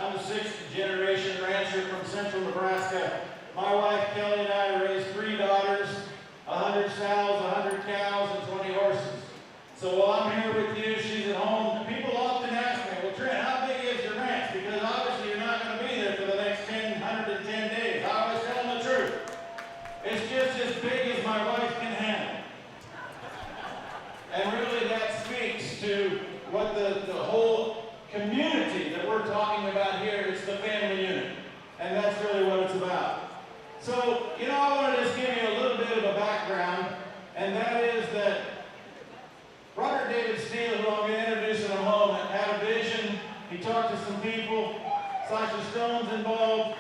I'm the sixth generation rancher from central Nebraska. My wife Kelly and I raised 3 daughters, 100 sows, 100 cows, and 20 horses. So while I'm here with you, she's at home. People often ask me, well, Trent, how big is your ranch? Because obviously you're not going to be there for the next 110 days. I always tell them the truth. It's just as big as my wife can handle. And really that speaks to what the whole community that we're talking about here is, the family unit. And that's really what it's about. So, you know, I want to just give you a little bit of a background, and that is that Robert David Steele, who I'm going to introduce in a moment, had a vision. He talked to some people, Sasha Stone's involved,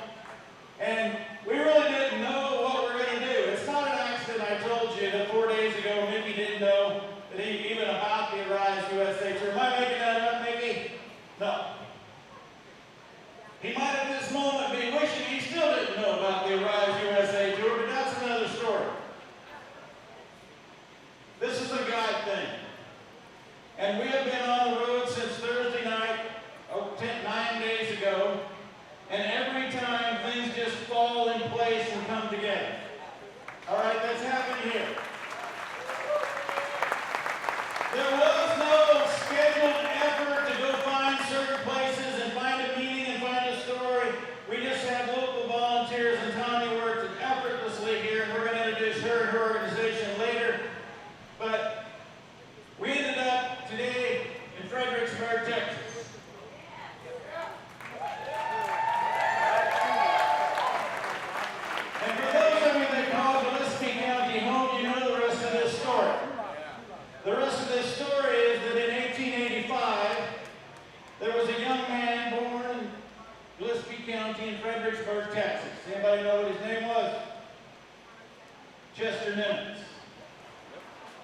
and we really didn't know what we're going to do. It's not an accident I told you that 4 days ago Mickey didn't know that even about the Arise USA tour. Am I making that up, Mickey? No. He might at this moment be wishing he still didn't know about the Arise USA tour, but that's another story. This is a God thing. And we have been on the road since Thursday night, 9 days ago, and every time things just fall in place and come together. All right, that's happened here. There was no scheduled effort to go find certain places and find a meeting and find a story. We just had local volunteers, and Tanya worked effortlessly here, and we're going to introduce her and her organization later. But we ended up today in Fredericksburg, Texas. And for those of you that call Gillespie County home, you know the rest of this story. The rest of this story is that in 1885, there was a young man born in Gillespie County in Fredericksburg, Texas. Anybody know what his name was? Chester Nimitz.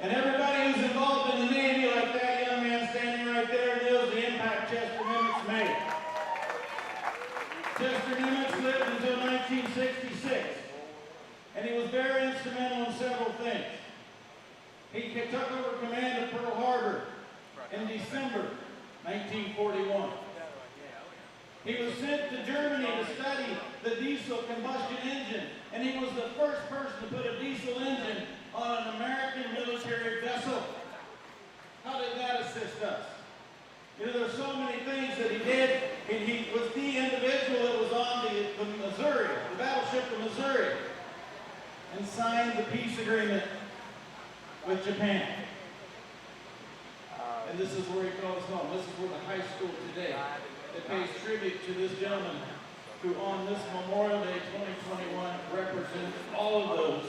And everybody who's involved in the Navy, like that young man standing right there, knows the impact Chester Nimitz made. Chester Nimitz lived until 1966, and he was very instrumental in several things. He took over command of Pearl Harbor in December 1941. He was sent to Germany to study the diesel combustion engine, and he was the first person to put a diesel engine on an American military vessel. How did that assist us? You know, there's so many things that he did, and he was the individual that was on the Missouri, the battleship the Missouri, and signed the peace agreement with Japan. And this is where he calls home. This is where the high school today that pays tribute to this gentleman who on this Memorial Day 2021 represents all of those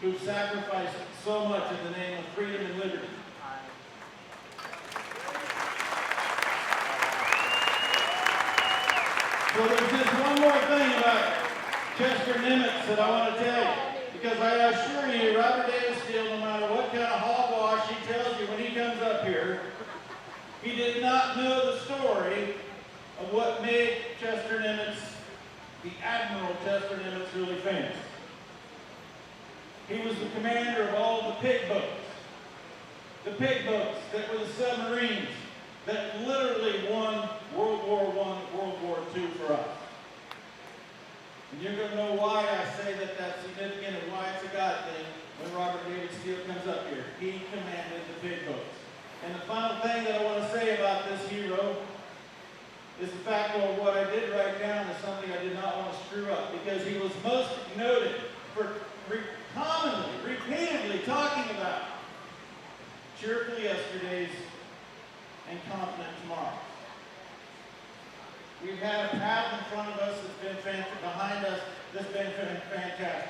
who sacrificed so much in the name of freedom and liberty. So there's just one more thing about Chester Nimitz that I want to tell you. Because I assure you, Robert David Steele, no matter what kind of hogwash he tells you when he comes up here, he did not know the story of what made Chester Nimitz, the Admiral Chester Nimitz, really famous. He was the commander of all the pig boats. The pig boats that were the submarines that literally won World War I, World War II for us. And you're going to know why I say that that's significant and why it's a God thing when Robert David Steele comes up here. He commanded the pig boats. And the final thing that I want to say about this hero is the fact that what I did write down is something I did not want to screw up, because he was most noted for commonly, repeatedly talking about cheerful yesterdays and confident tomorrows. We've had a path in front of us that's been fantastic, behind us that's been fantastic.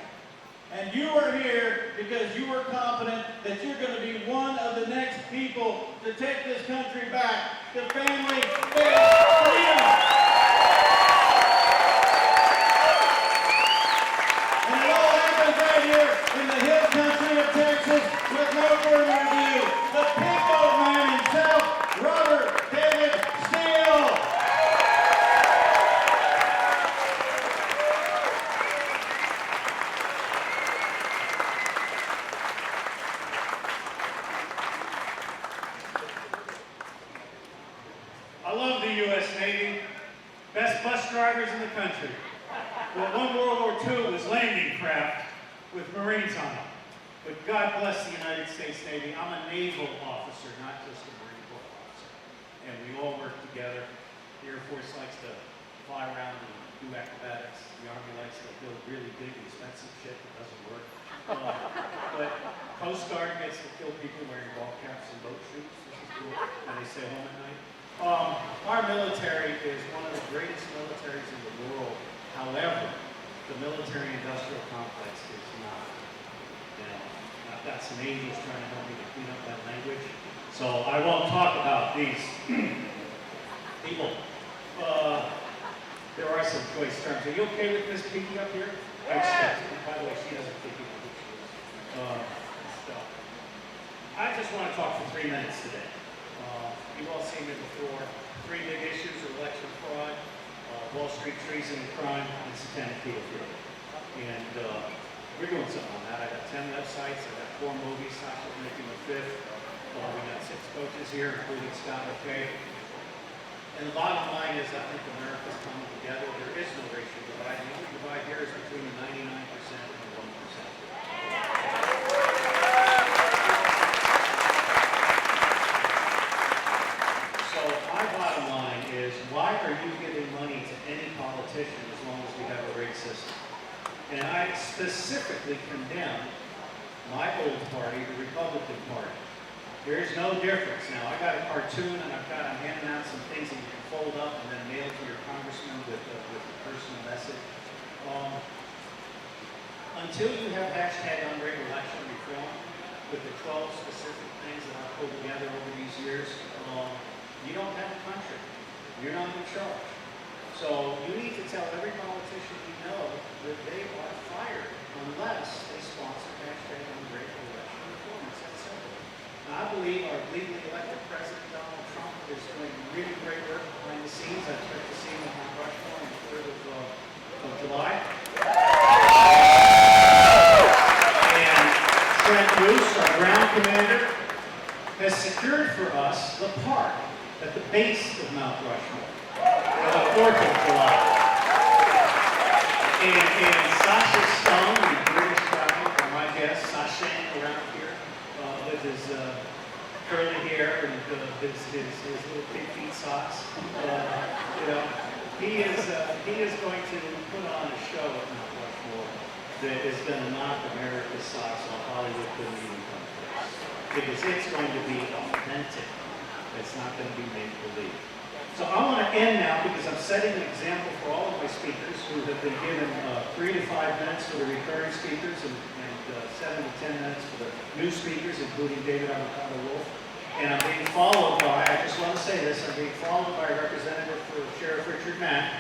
And you are here because you are confident that you're going to be one of the next people to take this country back to family, faith, freedom. And it all happens right here in the hill country of Texas with no further ado, the pig boat man himself, Robert David Steele. I love the U.S. Navy. Best bus drivers in the country. Well, one World War II was landing craft with Marines on it. But God bless the United States Navy. I'm a naval officer, not just a Marine Corps officer. And we all work together. The Air Force likes to fly around and do acrobatics. The Army likes to build really big, expensive shit that doesn't work. But Coast Guard gets to kill people wearing ball caps and boat shoes. This is cool. And they stay home at night. Our military is one of the greatest militaries in the world. However, the military-industrial complex is not. You know, I've got some angels trying to help me to clean up that language. So I won't talk about these people. There are some choice terms. Are you okay with Miss Pinky up here? Yeah. By the way, she doesn't think you know who she is. So, I just want to talk for 3 minutes today. You've all seen me before. 3 big issues: election fraud, Wall Street treason and crime, and satanic pedophilia. And we're doing something on that. I got 10 websites. I got 4 movies. Sasha's making the 5th. We got 6 coaches here, including Scott McKay. And the bottom line is, I think America's coming together. There is no racial divide. The only divide here is between the 99% and the 1%. So my bottom line is, why are you giving money to any politician as long as we have a rate system? And I specifically condemn my old party, the Republican Party. There's no difference. Now, I got a cartoon and I'm handing out some things that you can fold up and then mail to your congressman with a personal message. Until you have hashtag unrated election reform with the 12 specific things that I've pulled together over these years, you don't have a country. You're not in charge. So you need to tell every politician you know that they are fired unless they sponsor hashtag unrated election reform. It's that simple. I believe our legally elected President Donald Trump is doing really great work behind the scenes. I expect to see him on Mount Rushmore on the 3rd of July. And Trent Roos, our ground commander, has secured for us the park at the base of Mount Rushmore on the 4th of July. And Sasha Stone, the British traveler, or my guest, Sasha around here, with his curly hair and his little pig feet socks. You know, he is going to put on a show at Mount Rushmore that is going to knock America's socks off. Hollywood couldn't even come close. Because it's going to be authentic. It's not going to be make believe. So I want to end now because I'm setting an example for all of my speakers who have been given 3 to 5 minutes for the recurring speakers and 7 to 10 minutes for the new speakers, including David Avocado Wolf. And I'm being followed by, I just want to say this, I'm being followed by Representative for Sheriff Richard Mack.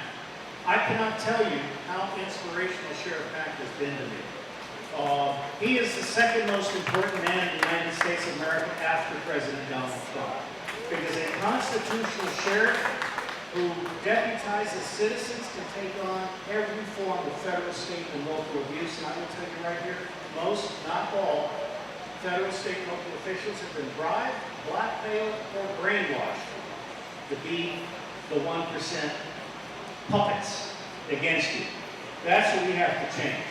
I cannot tell you how inspirational Sheriff Mack has been to me. He is the second most important man in the United States of America after President Donald Trump. Because a constitutional sheriff who deputizes citizens can take on every form of federal, state, and local abuse. And I'm going to tell you right here, most, not all, federal, state, and local officials have been bribed, blackmailed, or brainwashed to be the 1% puppets against you. That's what we have to change.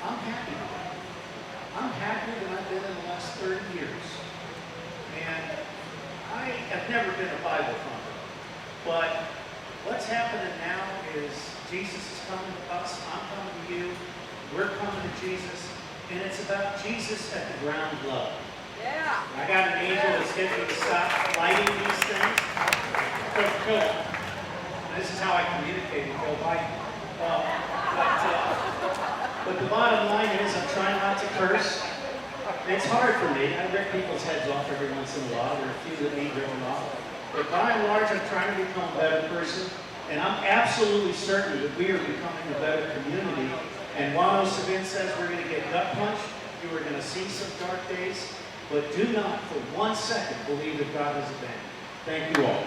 I'm happy. I'm happier than I've been in the last 30 years. And I have never been a Bible thumper. But what's happening now is Jesus is coming to us, I'm coming to you, we're coming to Jesus, and it's about Jesus at the ground level. Yeah. I got an angel that's getting me to stop lighting these things. Phil, this is how I communicate with Phil Biden. But the bottom line is I'm trying not to curse. It's hard for me. I rip people's heads off every once in a while. There are a few that need ripping off. But by and large, I'm trying to become a better person. And I'm absolutely certain that we are becoming a better community. And Juan Sabin says we're going to get gut punched. You are going to see some dark days. But do not for 1 second believe that God is abandoned. Thank you all.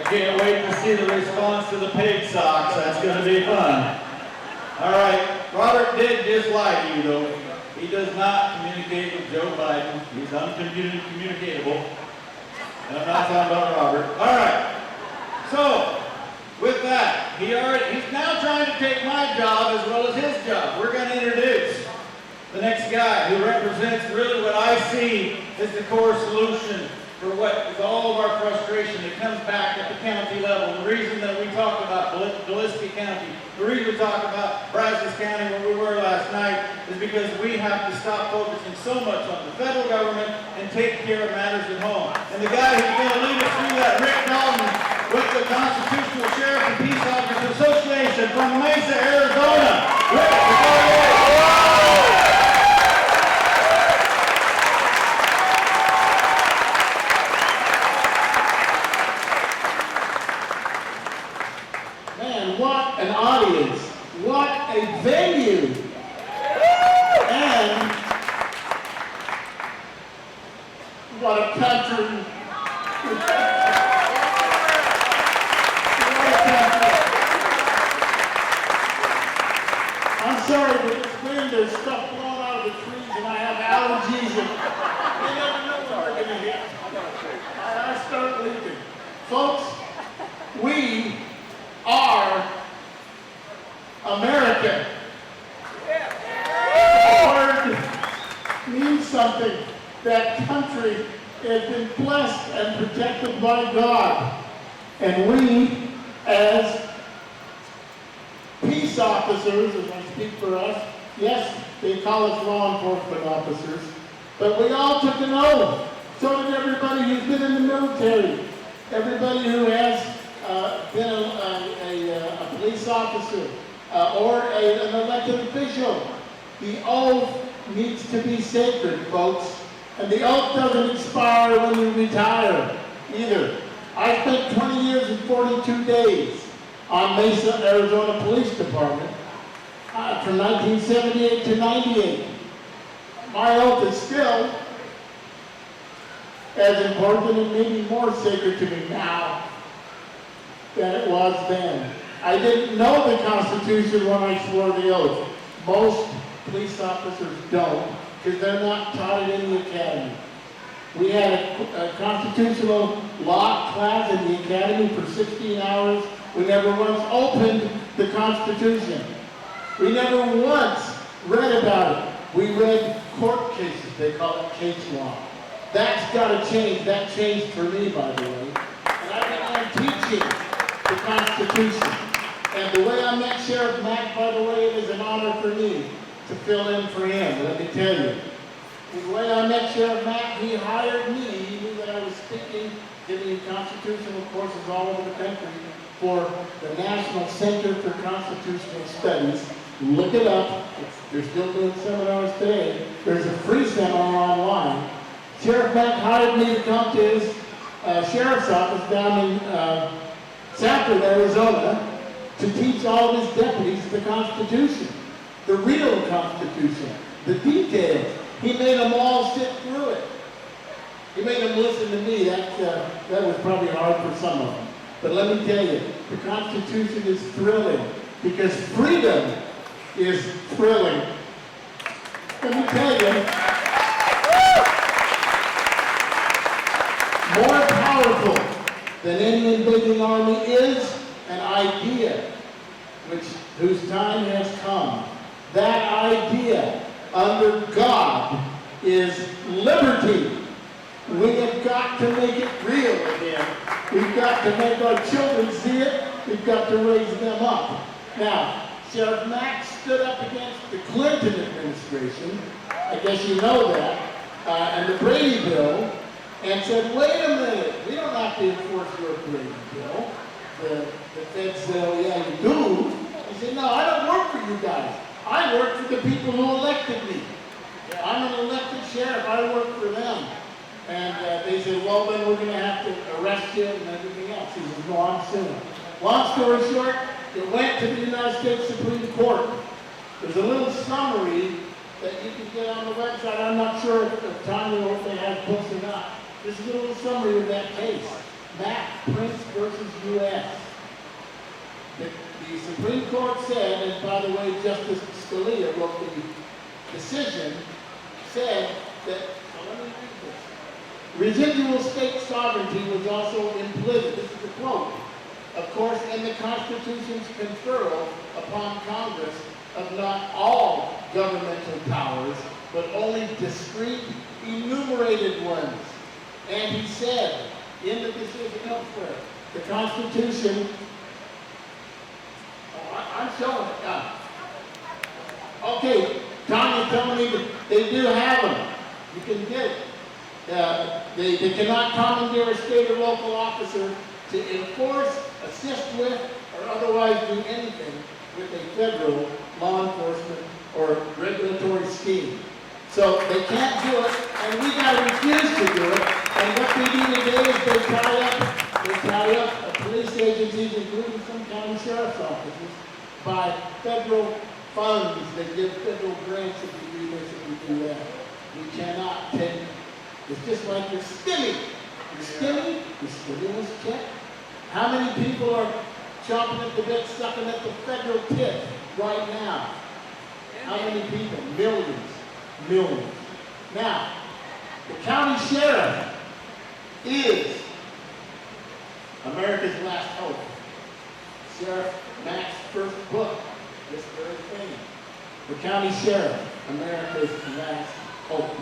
Can't wait to see the response to the pig socks. That's going to be fun. All right, Robert did dislike you, though. He does not communicate with Joe Biden. He's uncommunicatable. And I'm not talking about Robert. All right. So, with that, he's now trying to take my job as well as his job. We're going to introduce the next guy who represents really what I see as the core solution for what is all of our frustration that comes back at the county level. The reason that we talk about Gillespie County, the reason we talk about Brazos County where we were last night is because we have to stop focusing so much on the federal government and take care of matters at home. And the guy who's going to lead us through that, Rick Dalton, with the Constitutional Sheriff and Peace Officers Association from Mesa, Arizona. Rick, the floor is yours. What an audience, what a venue, and what a country. I'm sorry, but this wind, there's stuff blowing out of the trees and I have allergies and you never know when we're going to hit. I start leaking. Folks, we are America. The word means something. That country has been blessed and protected by God. And we, as peace officers, as I speak for us, yes, they call us law enforcement officers, but we all took an oath. So did everybody who's been in the military, everybody who has been a police officer, or an elected official. The oath needs to be sacred, folks. And the oath doesn't expire when you retire, either. I spent 20 years and 42 days on Mesa, Arizona Police Department from 1978 to 98. My oath is still as important and maybe more sacred to me now than it was then. I didn't know the Constitution when I swore the oath. Most police officers don't, because they're not taught it in the academy. We had a constitutional law class in the academy for 16 hours. We never once opened the Constitution. We never once read about it. We read court cases. They call it case law. That's got to change. That changed for me, by the way. And I began teaching the Constitution. And the way I met Sheriff Mack, by the way, it is an honor for me to fill in for him, let me tell you. The way I met Sheriff Mack, he hired me. He knew that I was speaking, giving constitutional courses all over the country for the National Center for Constitutional Studies. Look it up. They're still doing seminars today. There's a free seminar online. Sheriff Mack hired me to come to his sheriff's office down in Sanford, Arizona, to teach all of his deputies the Constitution, the real Constitution, the details. He made them all sit through it. He made them listen to me. That was probably hard for some of them. But let me tell you, the Constitution is thrilling because freedom is thrilling. Let me tell you, more powerful than any invading army is an idea whose time has come. That idea under God is liberty. We have got to make it real again. We've got to make our children see it. We've got to raise them up. Now, Sheriff Mack stood up against the Clinton administration, I guess you know that, and the Brady bill, and said, wait a minute, we don't have to enforce your Brady bill. The Fed said, oh yeah, you do. He said, no, I don't work for you guys. I work for the people who elected me. I'm an elected sheriff, I work for them. And they said, well, then we're going to have to arrest you and everything else. He said, no, I'm suing. Long story short, it went to the United States Supreme Court. There's a little summary that you can get on the website. I'm not sure if Tommy or if they have books or not. There's a little summary of that case. Mack, Prince versus U.S. The The Supreme Court said, and by the way, Justice Scalia wrote the decision, said that, so let me read this. Residual state sovereignty was also implicit, this is a quote, of course, in the Constitution's conferral upon Congress of not all governmental powers, but only discrete, enumerated ones. And he said, in the decision elsewhere, the Constitution, I'm showing it now. Okay, Tanya's telling me that they do have them. You can get it. They cannot commandeer a state or local officer to enforce, assist with, or otherwise do anything with a federal law enforcement or regulatory scheme. So they can't do it, and we got to refuse to do it. And what they do today is they tie up police agencies, including some county sheriff's offices, by federal funds. They give federal grants if we do this, if we do that. We cannot take it. It's just like your stimmy. Your stimulus check. How many people are chomping at the bit, sucking at the federal tip right now? How many people? Millions. Now, the county sheriff is America's last hope. Sheriff Mack's first book, this very thing. The county sheriff, America's last hope.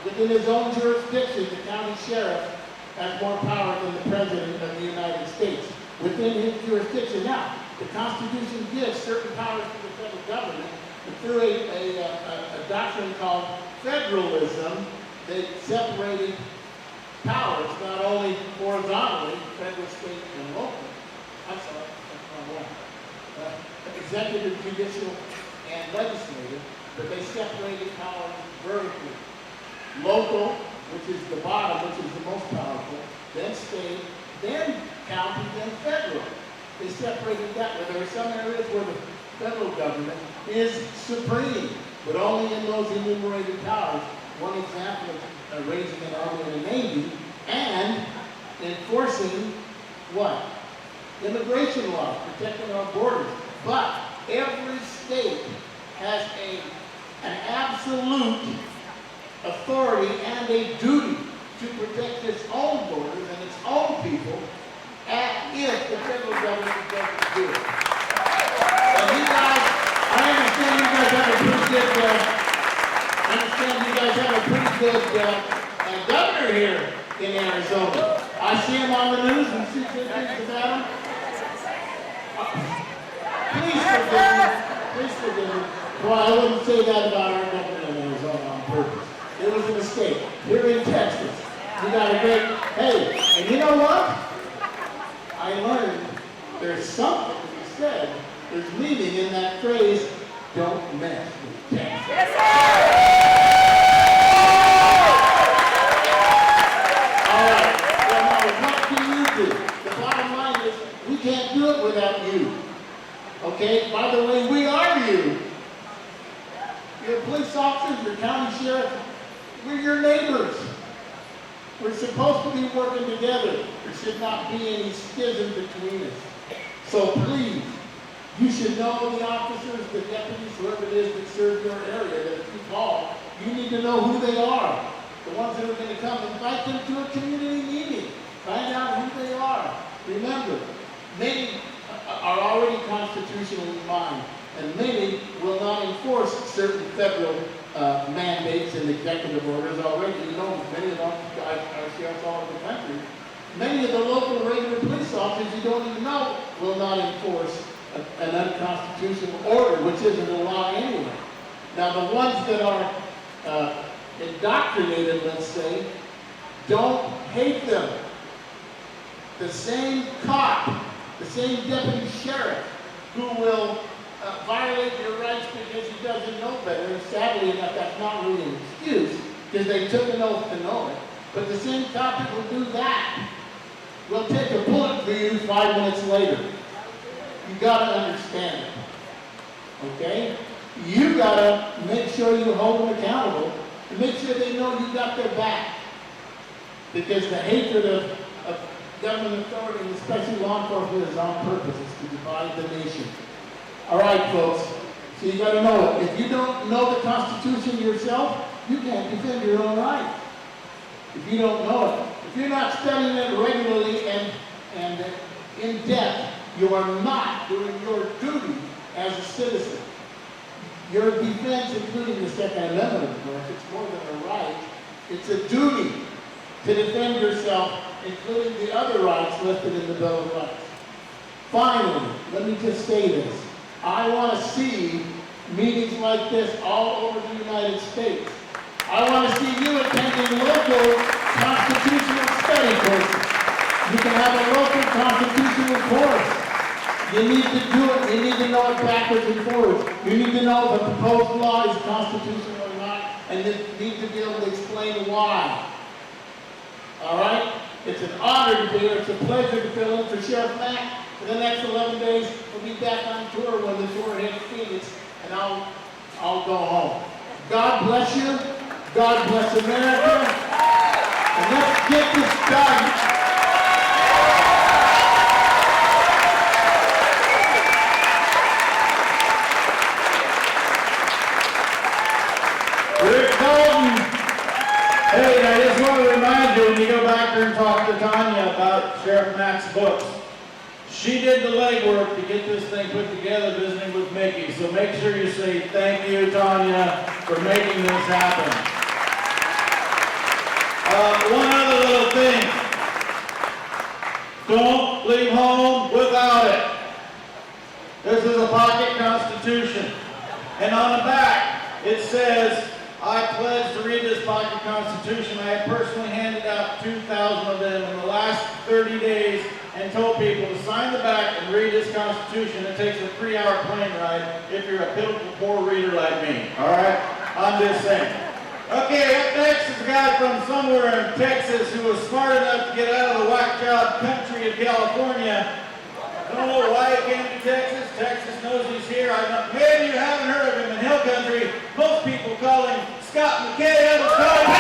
Within his own jurisdiction, the county sheriff has more power than the President of the United States. Within his jurisdiction. Now, the Constitution gives certain powers to the federal government, but through a doctrine called federalism, they separated powers, not only horizontally, federal, state, and local. I'm sorry, that's wrong one. Executive, judicial, and legislative, but they separated powers vertically. Local, which is the bottom, which is the most powerful, then state, then county, then federal. They separated that way. There are some areas where the federal government is supreme, but only in those enumerated powers. One example of raising an army and a navy and enforcing what? Immigration laws, protecting our borders. But every state has an absolute authority and a duty to protect its own borders and its own people if the federal government doesn't do it. And you guys, I understand you guys have a pretty good governor here in Arizona. I see him on the news and see good things about him. Please forgive me. Well, I wouldn't say that about our governor in Arizona on purpose. It was a mistake. Here in Texas, we got a great, hey, and you know what? I learned there's something to be said, there's meaning in that phrase, don't mess with Texas. Yes, all right, well now, what can you do? The bottom line is, we can't do it without you. Okay, by the way, we are you. You're police officers, you're county sheriff, we're your neighbors. We're supposed to be working together. There should not be any schism between us. So please, you should know the officers, the deputies, whoever it is that serve your area, that if you call, you need to know who they are. The ones that are going to come, invite them to a community meeting. Find out who they are. Remember, many are already constitutionally bound, and many will not enforce certain federal mandates and executive orders already. You know, many of them, our sheriffs all over the country, many of the local regular police officers you don't even know will not enforce an unconstitutional order, which isn't a law anyway. Now, the ones that are indoctrinated, let's say, don't hate them. The same cop, the same deputy sheriff who will violate your rights because he doesn't know better, and sadly enough, that's not really an excuse, because they took an oath to know it. But the same cop that will do that will take a bullet for you 5 minutes later. You gotta understand it. Okay? You gotta make sure you hold them accountable and make sure they know you got their back. Because the hatred of government authority, and especially law enforcement, is on purpose, is to divide the nation. All right, folks, so you gotta know it. If you don't know the Constitution yourself, you can't defend your own rights. If you don't know it. If you're not studying it regularly and in depth, you are not doing your duty as a citizen. Your defense, including the Second Amendment, of course, it's more than a right, it's a duty to defend yourself, including the other rights listed in the Bill of Rights. Finally, let me just say this. I want to see meetings like this all over the United States. I want to see you attending local constitutional study courses. You can have a local constitutional course. You need to do it. You need to know it backwards and forwards. You need to know if a proposed law is constitutional or not, and you need to be able to explain why. All right? It's an honor to be here. It's a pleasure to fill in for Sheriff Mack. For the next 11 days, we'll be back on tour when the tour hits Phoenix, and I'll go home. God bless you. God bless America. And let's get this done. Rick Dalton. Hey, I just want to remind you, when you go back there and talk to Tanya about Sheriff Mack's books, she did the legwork to get this thing put together, visiting with Mickey. So make sure you say thank you, Tanya, for making this happen. One other little thing. Don't leave home without it. This is a pocket constitution. And on the back, it says, I pledge to read this pocket constitution. I have personally handed out 2,000 of them in the last 30 days and told people to sign the back and read this constitution. It takes a 3-hour plane ride if you're a pitiful poor reader like me. All right? I'm just saying. Okay, up next is a guy from somewhere in Texas who was smart enough to get out of the whack job country of California. I don't know why he came to Texas. Texas knows he's here. Maybe you haven't heard of him in Hill Country. Most people call him Scott McKay. Others call him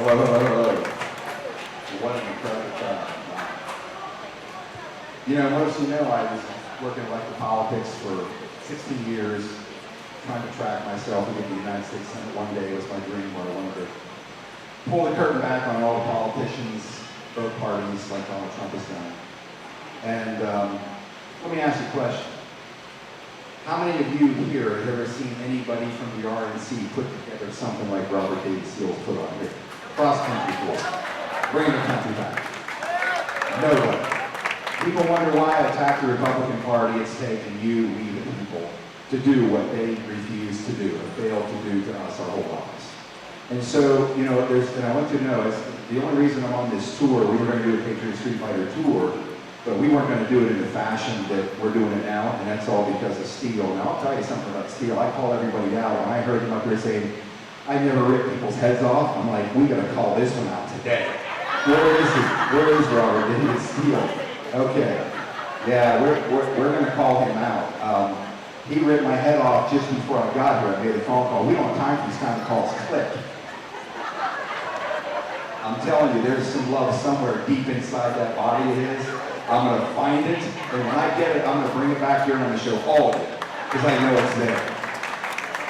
Hello. What an incredible time. You know, most of you know I was working in elected politics for 16 years, trying to track myself into the United States Senate one day was my dream, where I wanted to pull the curtain back on all the politicians, both parties, like Donald Trump has done. And let me ask you a question. How many of you here have ever seen anybody from the RNC put together something like Robert David Seals put on here? Cross-country tour. Bring the country back. Nobody. People wonder why I attack the Republican Party. It's taken you, we the people, to do what they refuse to do and failed to do to us our whole lives. And so, you know, and I want you to know, it's the only reason I'm on this tour, we were going to do a Patriot Street Fighter tour, but we weren't going to do it in the fashion that we're doing it now, and that's all because of Steele. Now, I'll tell you something about Steele. I call everybody out, and I heard him up there saying, I never rip people's heads off. I'm like, we got to call this one out today. Where is he? Where is Robert? Did he Steele? Okay. Yeah, we're going to call him out. He ripped my head off just before I got here. I made a phone call. We don't have time for these kind of calls. Click. I'm telling you, there's some love somewhere deep inside that body of his. I'm going to find it, and when I get it, I'm going to bring it back here and I'm going to show all of it, because I know it's there.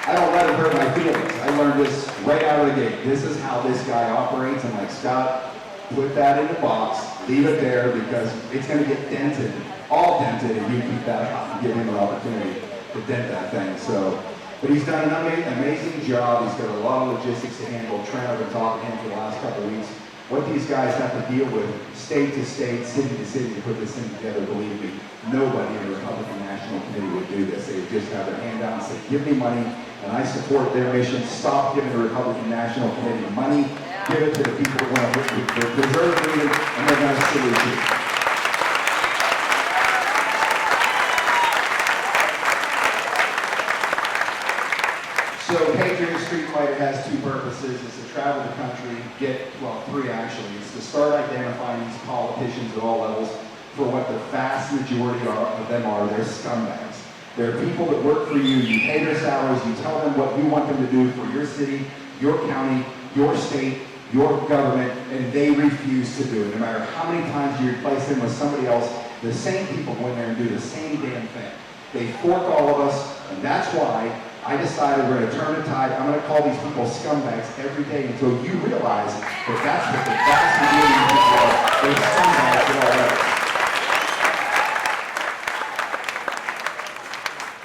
I don't let it hurt my feelings. I learned this right out of the gate. This is how this guy operates. I'm like, Scott, put that in the box, leave it there, because it's going to get dented, all dented, if you keep that up and give him an opportunity to dent that thing. So, but he's done an amazing job. He's got a lot of logistics to handle. Trent, I've been talking to him for the last couple of weeks. What these guys have to deal with, state to state, city to city, to put this thing together, believe me, nobody in the Republican National Committee would do this. They would just have their hand down and say, give me money, and I support their mission. Stop giving the Republican National Committee money. Give it to the people who want to deserve it, and they're going to salute you. So, Patriot Street Fighter has two purposes. It's to travel the country, well, three actually. It's to start identifying these politicians at all levels for what the vast majority of them are. They're scumbags. They're people that work for you. You pay their salaries. You tell them what you want them to do for your city, your county, your state, your government, and they refuse to do it. No matter how many times you replace them with somebody else, the same people go in there and do the same damn thing. They fork all of us, and that's why I decided we're going to turn the tide. I'm going to call these people scumbags every day until you realize that that's what the vast majority of people are. They're scumbags at all levels.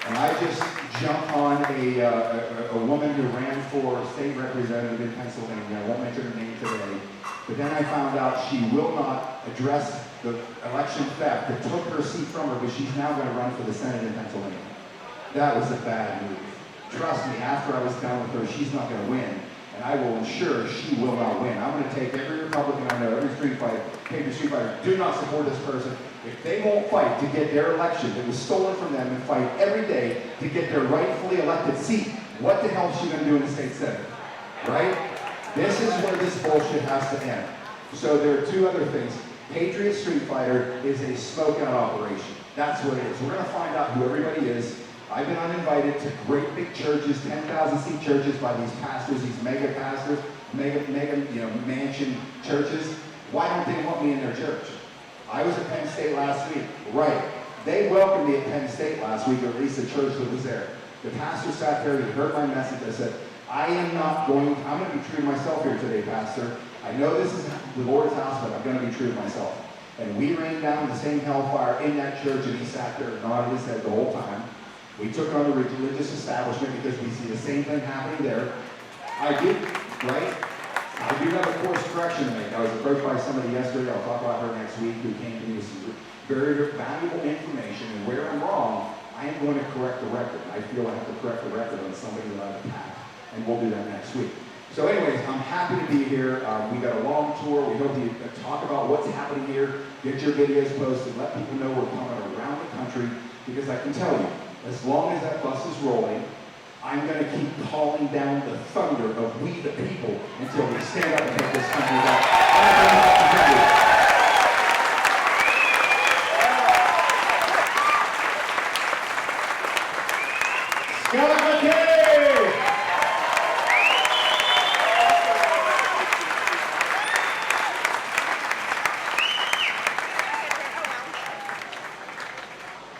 And I just jumped on a woman who ran for state representative in Pennsylvania. I won't mention her name today. But then I found out she will not address the election theft that took her seat from her, but she's now going to run for the Senate in Pennsylvania. That was a bad move. Trust me, after I was done with her, she's not going to win. And I will ensure she will not win. I'm going to take every Republican I know, every street fighter, do not support this person. If they won't fight to get their election that was stolen from them and fight every day to get their rightfully elected seat, what the hell is she going to do in the state senate? Right? This is where this bullshit has to end. So there are two other things. Patriot Street Fighter is a smoke-out operation. That's what it is. We're going to find out who everybody is. I've been uninvited to great big churches, 10,000-seat churches by these pastors, these mega pastors, mega mansion churches. Why don't they want me in their church? I was at Penn State last week. Right. They welcomed me at Penn State last week, or at least the church that was there. The pastor sat there, he heard my message. I said, I'm going to be true to myself here today, Pastor. I know this is the Lord's house, but I'm going to be true to myself. And we rained down the same hellfire in that church, and he sat there and nodded his head the whole time. We took on the religious establishment because we see the same thing happening there. I do, right? I do have a course correction to make. I was approached by somebody yesterday, I'll talk about her next week, who came to me with some very valuable information, and where I'm wrong, I am going to correct the record. I feel I have to correct the record on somebody that I've attacked, and we'll do that next week. So anyways, I'm happy to be here. We got a long tour. We hope to talk about what's happening here, get your videos posted, let people know we're coming around the country, because I can tell you, as long as that bus is rolling, I'm going to keep calling down the thunder of we the people until we stand up and take this country back.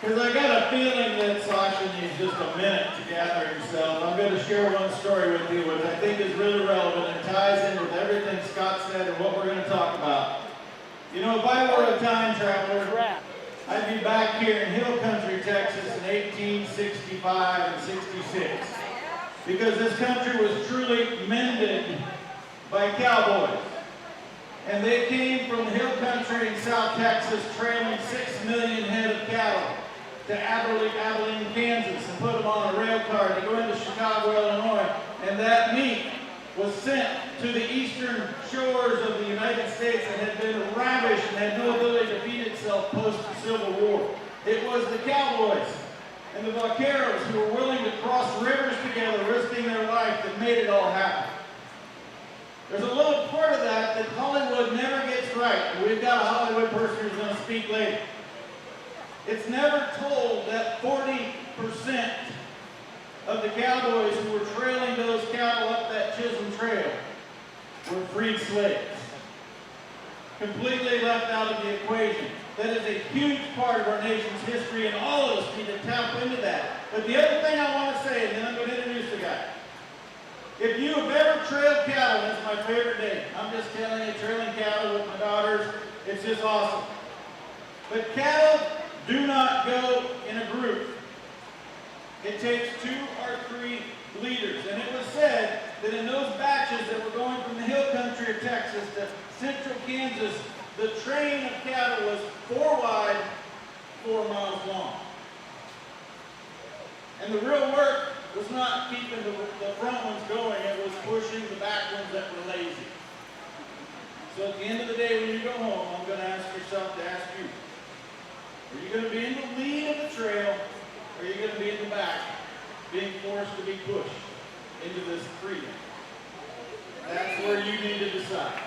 Because I got a feeling that Sasha needs just a minute to gather himself. I'm going to share one story with you, which I think is really relevant and ties in with everything Scott said and what we're going to talk about. You know, if I were a time traveler, I'd be back here in Hill Country, Texas in 1865 and 66. Because this country was truly mended by cowboys. And they came from the Hill Country in South Texas, trailing 6 million head of cattle to Abilene, Kansas, and put them on a rail car to go into Chicago, Illinois. And that meat was sent to the eastern shores of the United States and had been ravished and had no ability to feed itself post the Civil War. It was the cowboys and the vaqueros who were willing to cross rivers together, risking their life, that made it all happen. There's a little part of that Hollywood never gets right. And we've got a Hollywood person who's going to speak later. It's never told that 40% of the cowboys who were trailing those cattle up that Chisholm Trail were freed slaves. Completely left out of the equation. That is a huge part of our nation's history, and all of us need to tap into that. But the other thing I want to say, and then I'm going to introduce the guy. If you have ever trailed cattle, that's my favorite day. I'm just telling you, trailing cattle with my daughters, it's just awesome. But cattle do not go in a group. It takes 2 or 3 leaders. And it was said that in those batches that were going from the hill country of Texas to central Kansas, the train of cattle was 4 wide, 4 miles long. And the real work was not keeping the front ones going, it was pushing the back ones that were lazy. So at the end of the day, when you go home, I'm going to ask yourself to ask you, are you going to be in the lead of the trail, or are you going to be in the back, being forced to be pushed into this freedom? That's where you need to decide.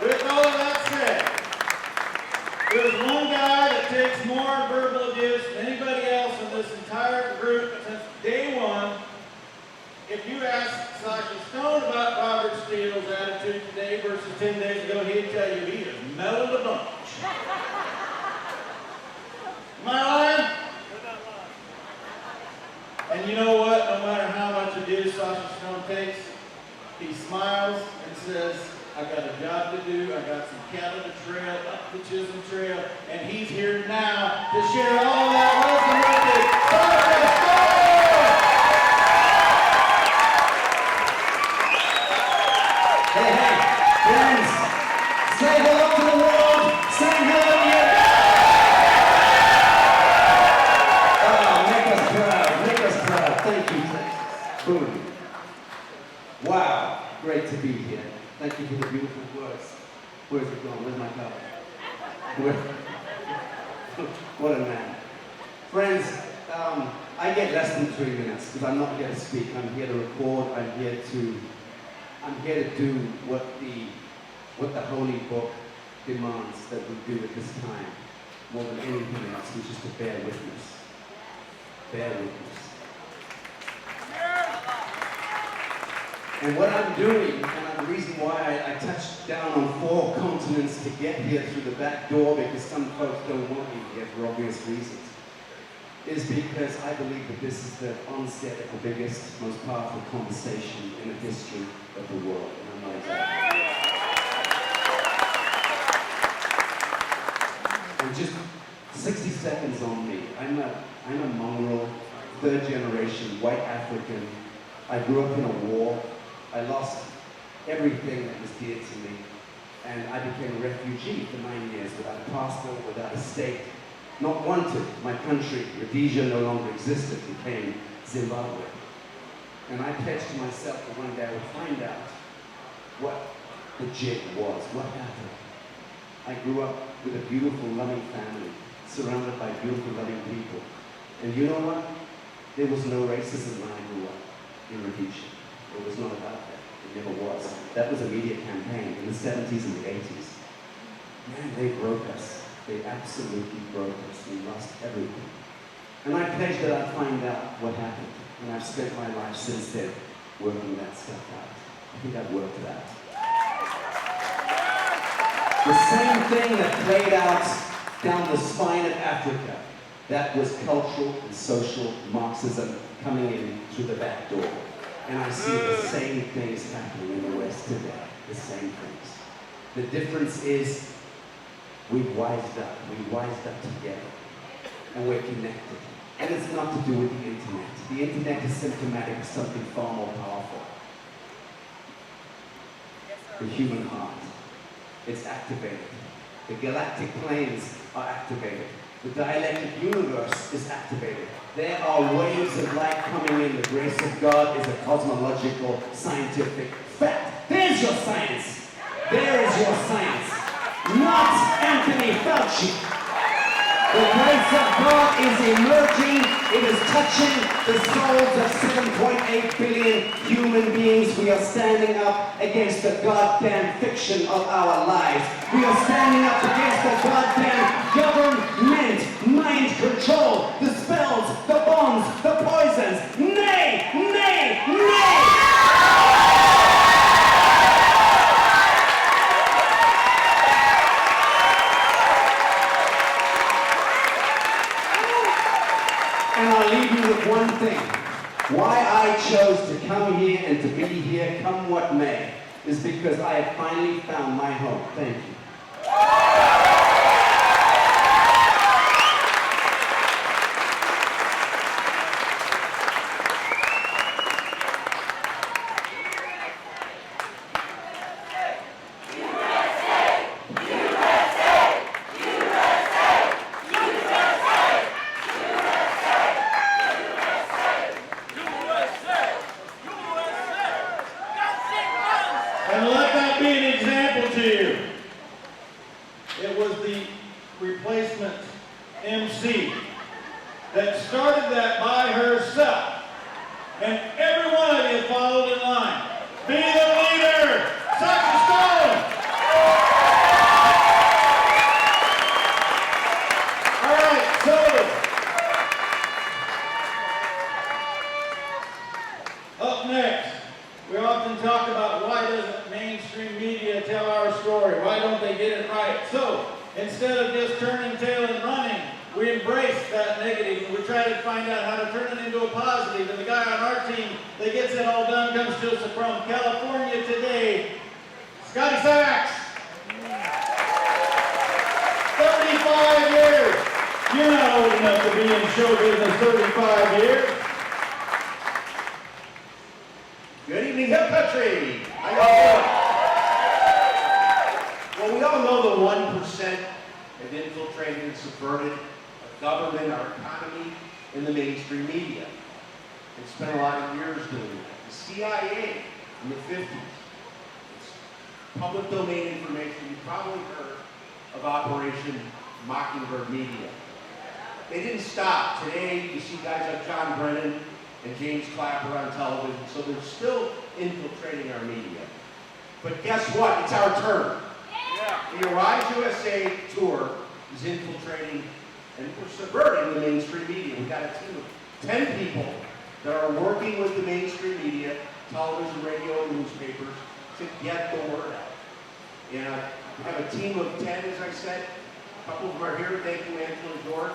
With all of that said, there's one guy that takes more verbal abuse than anybody else in this entire group since day one. If you ask Sasha Stone about Robert Steele's attitude today versus 10 days ago, he'd tell you he has mellowed a bunch. Am I lying? And you know what? No matter how much abuse Sasha Stone takes, he smiles and says, I got a job to do, I got some cattle to trail up the Chisholm Trail, and he's here now to share all that wisdom with you. Sasha Stone! Hey, friends, say hello to the world, say hello to your make us proud. Thank you, Texas. Boom. Wow, great to be here. Thank you for the beautiful words. Where's it going? Where's my cup? What a man. Friends, I get less than 3 minutes because I'm not here to speak. I'm here to record. I'm here to do what the Holy Book demands that we do at this time, more than anything else, which is to bear witness. Bear witness. And what I'm doing, and the reason why I touched down on 4 continents to get here through the back door, because some folks don't want me here for obvious reasons, is because I believe that this is the onset of the biggest, most powerful conversation in the history of the world. And I'm not exaggerating. And just 60 seconds on me. I'm a mongrel, 3rd generation, white African. I grew up in a war. I lost everything that was dear to me. And I became a refugee for 9 years without a passport, without a state. Not wanted. My country, Rhodesia, no longer existed, became Zimbabwe. And I pledged to myself that one day I would find out what the jig was, what happened. I grew up with a beautiful, loving family, surrounded by beautiful, loving people. And you know what? There was no racism when I grew up in Rhodesia. It was not about that. It never was. That was a media campaign in the 70s and the 80s. Man, they broke us. They absolutely broke us. We lost everything. And I pledged that I'd find out what happened. And I've spent my life since then working that stuff out. I think I've worked it out. The same thing that played out down the spine of Africa, that was cultural and social Marxism coming in through the back door. And I see the same things happening in the West today. The same things. The difference is we've wised up. We've wised up together. And we're connected. And it's not to do with the internet. The internet is symptomatic of something far more powerful. The human heart. It's activated. The galactic planes are activated. The dialectic universe is activated. There are waves of light coming in. The grace of God is a cosmological, scientific fact. There's your science. There is your science. Not Anthony Fauci. The grace of God is emerging. It is touching the souls of 7.8 billion human beings. We are standing up against the goddamn fiction of our lives. We are standing up against the goddamn government, mind control, the spells, the bombs, the poisons. Nay, nay, nay! And I'll leave you with one thing. Why I chose to come here and to be here, come what may, is because I have finally found my home. Thank you. And let that be an example to you. It was the replacement MC that started that by herself. And every one of you followed in line. Be that negative, and we try to find out how to turn it into a positive. And the guy on our team that gets it all done comes to us from California today, Scotty Sachs. 35 years. You're not old enough to be in show business 35 years. Good evening, Hill Country. How you doing? Well, we all know the 1% have infiltrated and subverted our government, our economy, and the mainstream media. They spent a lot of years doing that. The CIA in the 50s. It's public domain information. You've probably heard of Operation Mockingbird Media. They didn't stop. Today, you see guys like John Brennan and James Clapper on television, so they're still infiltrating our media. But guess what? It's our turn. The Arise USA tour is infiltrating and we're subverting the mainstream media. We've got a team of 10 people that are working with the mainstream media, television, radio, and newspapers to get the word out. And we have a team of 10, as I said. A couple of them are here. Thank you, Angela and George.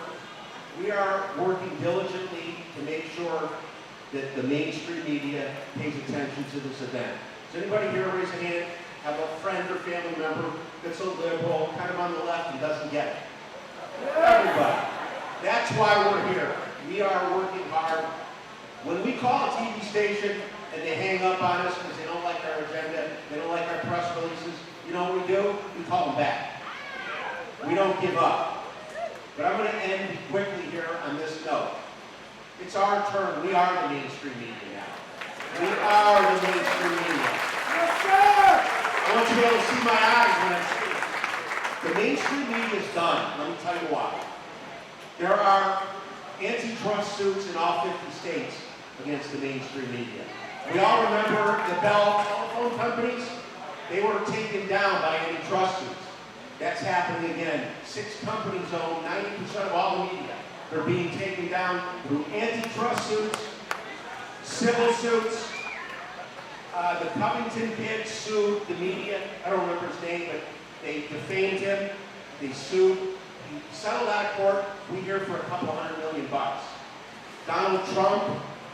We are working diligently to make sure that the mainstream media pays attention to this event. Does anybody here raise a hand, have a friend or family member that's a liberal, kind of on the left and doesn't get it? Everybody. That's why we're here. We are working hard. When we call a TV station and they hang up on us because they don't like our agenda, they don't like our press releases, you know what we do? We call them back. We don't give up. But I'm going to end quickly here on this note. It's our turn. We are the mainstream media now. We are the mainstream media. Yes, sir! I want you to be able to see my eyes when I speak. The mainstream media is done. Let me tell you why. There are antitrust suits in all 50 states against the mainstream media. We all remember the Bell telephone companies. They were taken down by antitrust suits. That's happening again. 6 companies own 90% of all the media. They're being taken down through antitrust suits, civil suits. The Covington kid sued the media. I don't remember his name, but they defamed him. They sued. He settled out of court. We hear for a couple $100 million. Donald Trump,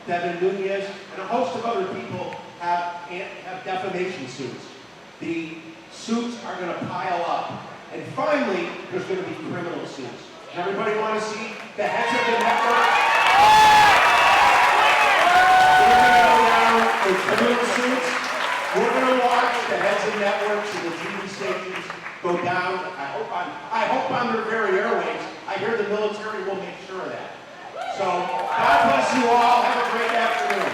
Devin Nunes, and a host of other people have defamation suits. The suits are going to pile up. And finally, there's going to be criminal suits. Does everybody want to see the heads of the network? We're going to go down with criminal suits. We're going to watch the heads of networks and the TV stations go down. I hope on their very airwaves. I hear the military will make sure of that. So, God bless you all. Have a great afternoon.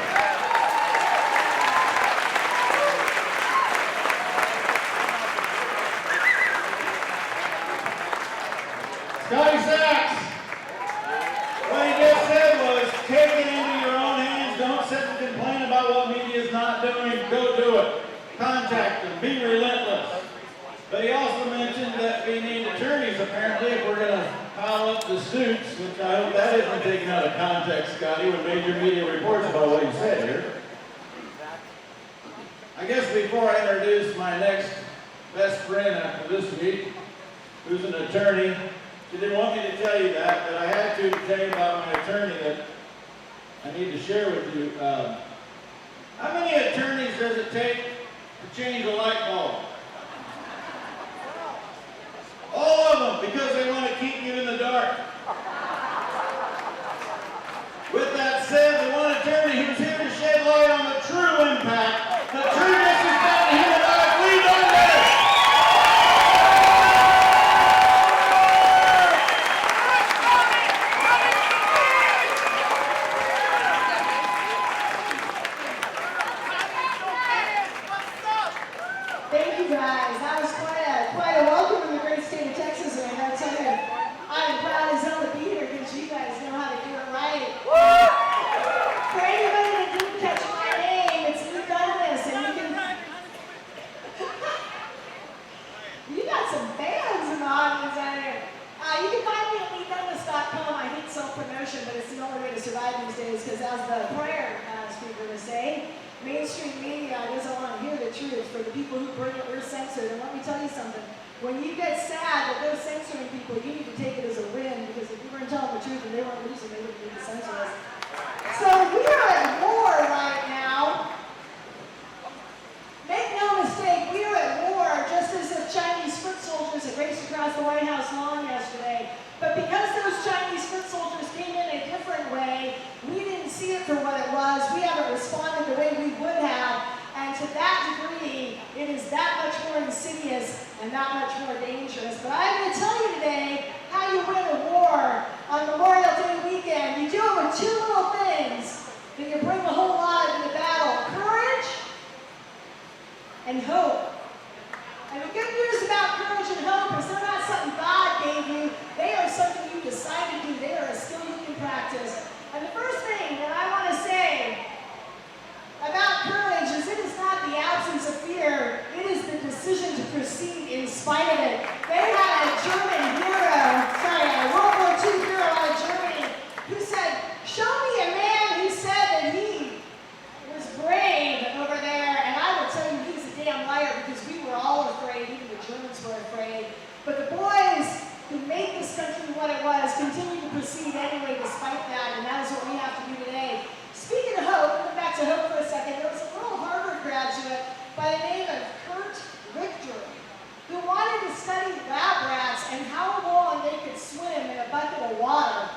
Scotty Sachs, what he just said was, take it into your own hands. Don't sit and complain about what media is not doing. Go do it. Contact them. Be relentless. But he also mentioned that we need attorneys, apparently, if we're going to pile up the suits, which I hope that isn't taken out of context, Scotty, when major media reports about what you said here. I guess before I introduce my next best friend after this week, who's an attorney, she didn't want me to tell you that, but I had to tell you about my attorney that I need to share with you. How many attorneys does it take to change a light bulb? All of them, because they want to keep you in the dark. With that said, the one attorney who's here to shed light on the true impact, the true disrespect to human life, we done this! Thank you guys. That was quite a welcome in the great state of Texas, and I gotta tell you, I'm proud as hell to be here because you guys know how to do it right. For anybody that didn't catch my name, it's Lee Douglas, and you got some fans in the audience out here. You can find me at LeeDouglas.com. I hate self-promotion, but it's the only way to survive these days because as the prayer speaker was saying, mainstream media doesn't want to hear the truth. For the people who bring it, we're censored. And let me tell you something. When you get sad that they're censoring people, you need to take it as a win, because if you weren't telling the truth, truth and they weren't losing, they wouldn't need to send to us. So we are at war right now. Make no mistake, we are at war just as if Chinese foot soldiers had raced across the White House lawn yesterday. But because those Chinese foot soldiers came in a different way, we didn't see it for what it was. We haven't responded the way we would have. And to that degree, it is that much more insidious and that much more dangerous. But I'm going to tell you today how you win a war on Memorial Day weekend. You do it with two little things that you bring a whole lot into battle: courage and hope. And the good news about courage and hope is they're not something God gave you. They are something you decide to do. They are a skill you can practice. And the first thing that I want to say about courage is it is not the absence of fear. It is the decision to proceed in spite of it. They had a German hero, a World War II hero out of Germany, who said, "Show me a man who said that he was brave over there." And I will tell you, he's a damn liar, because we were all afraid. Even the Germans were afraid. But the boys who made this country what it was continue to proceed anyway despite that, and that is what we have to do today. Speaking of hope, going back to hope for a second, there was a little Harvard graduate by the name of Kurt Richter who wanted to study lab rats and how long they could swim in a bucket of water.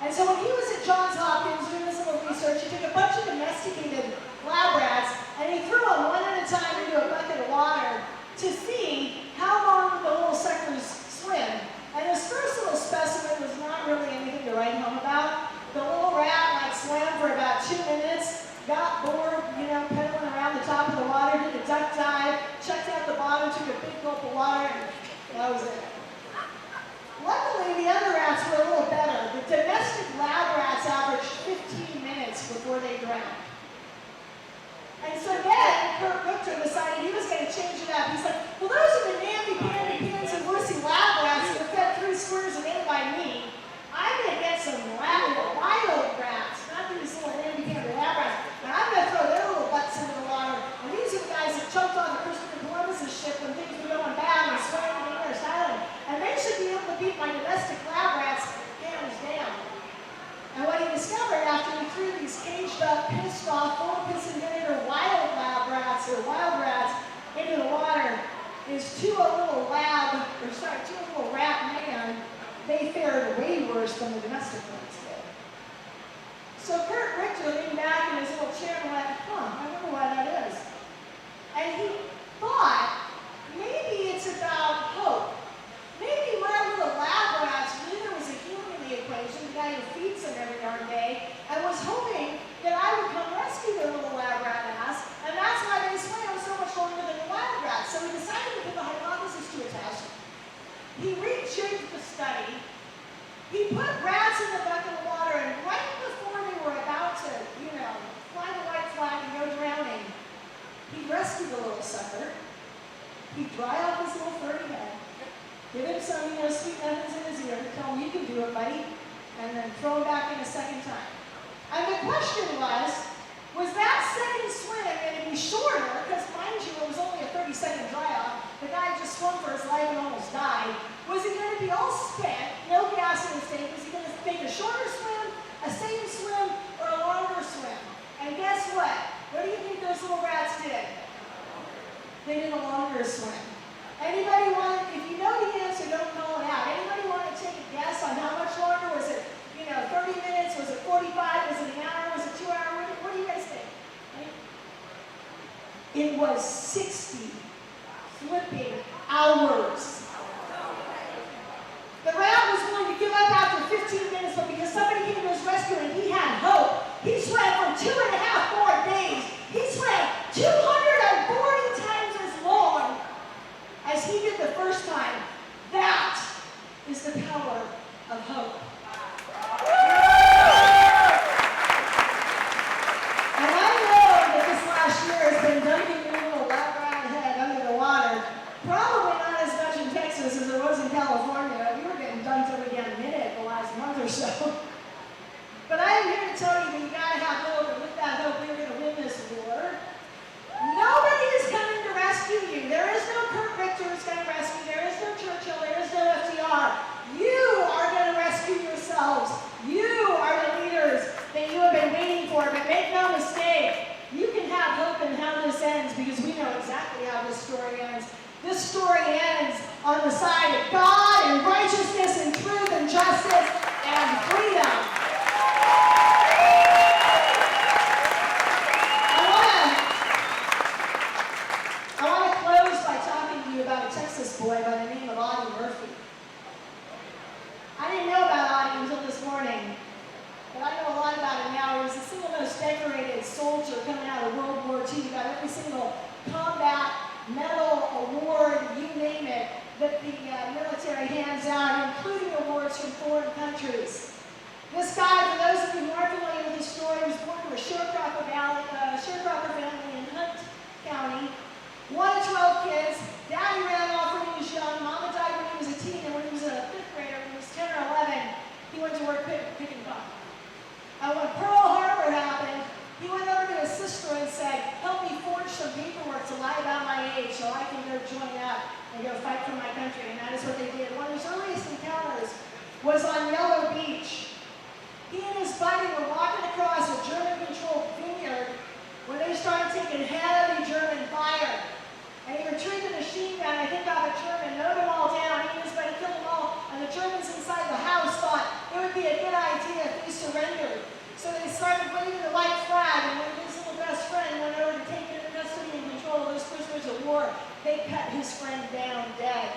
And so when he was at Johns Hopkins doing this little research, he took a bunch of domesticated lab rats and he threw them one at a time into a bucket of water to see how long the little suckers swim. And his first little specimen was not really anything to write home about. The little rat swam for about 2 minutes, got bored, pedaling around the top of the water, did a duck dive, checked out the bottom, took a big gulp of water, and that was it. Luckily, the other rats were a little better. The domestic lab rats averaged 15 minutes before they drowned. And so then, Kurt Richter decided he was going to change it up. He's like, well, those are the namby-pamby, pansy, wussy lab rats that are fed 3 squares a day by me. I'm going to get some wild rats, not these little namby-pamby lab rats. And I'm going to throw their little butts into the water. And these are the guys that jumped on the Christopher Columbus's ship when things were going bad and swam to the English island. And they should be able to beat my domestic lab rats hands down. And what he discovered after he threw these caged up, pissed off, full of piss and vinegar wild rats into the water is to a little rat man, they fared way worse than the domestic ones did. So Kurt Richter leaned back in his little chair and went, I wonder why that is. And he thought, maybe it's about hope. Maybe my little lab rats knew there was a human in the equation, the guy who feeds them every darn day, and was hoping that I would come rescue their little lab rat ass, and that's why they swam so much longer than the wild rats. So he decided to put the hypothesis to a test. He rejigged the study. He put rats in the bucket of water, and right before they were about to, fly the white flag and go drowning, he rescued the little sucker. He'd dry off his little furry head, give him some, sweet nothings in his ear, tell him you can do it, buddy, and then throw him back in a second time. And the question was that second swim going to be shorter? Because mind you, it was only a 30-second dry off. The guy just swum for his life and almost died. Was he going to be all spent, no gas in his tank? Was he going to make a shorter swim, a same swim, or a longer swim? And guess what? What do you think those little rats did? They did a longer swim. Anybody want, if you know the answer, don't call it out. Anybody want to take a guess on how much longer? Was it, 30 minutes? Was it 45? Was it an hour? Was it 2 hours? What do you guys think? Right? It was 60 flipping hours. The rat was willing to give up after 15 minutes, but because somebody came to his rescue and he had hope, he swam for 2.5 more days. He swam 240 times as long as he did the first time. That is the power of hope. And I know that this last year has been dunking your little lab rat head but I know a lot about him now. He was the single most decorated soldier coming out of World War II. He got every single combat medal, award, you name it, that the military hands out, including awards from foreign countries. This guy, for those of you who aren't familiar with his story, was born to a sharecropper family in Hunt County. One of 12 kids. Daddy ran off when he was young. Mama died when he was a teen, and when he was a 5th grader, when he was 10 or 11, he went to work picking cotton. And when Pearl Harbor happened, he went over to his sister and said, help me forge some paperwork to lie about my age so I can go join up and go fight for my country. And that is what they did. One of his earliest encounters was on Yellow Beach. He and his buddy were walking across a German-controlled vineyard when they started taking heavy German fire. And he retrieved a machine gun, I think off a German, mowed them all down. He and his buddy killed them all. And the Germans inside the house thought it would be a good idea if they surrendered. So they started waving the white flag, and when his little best friend went over to take into custody and control of those prisoners of war, they cut his friend down dead.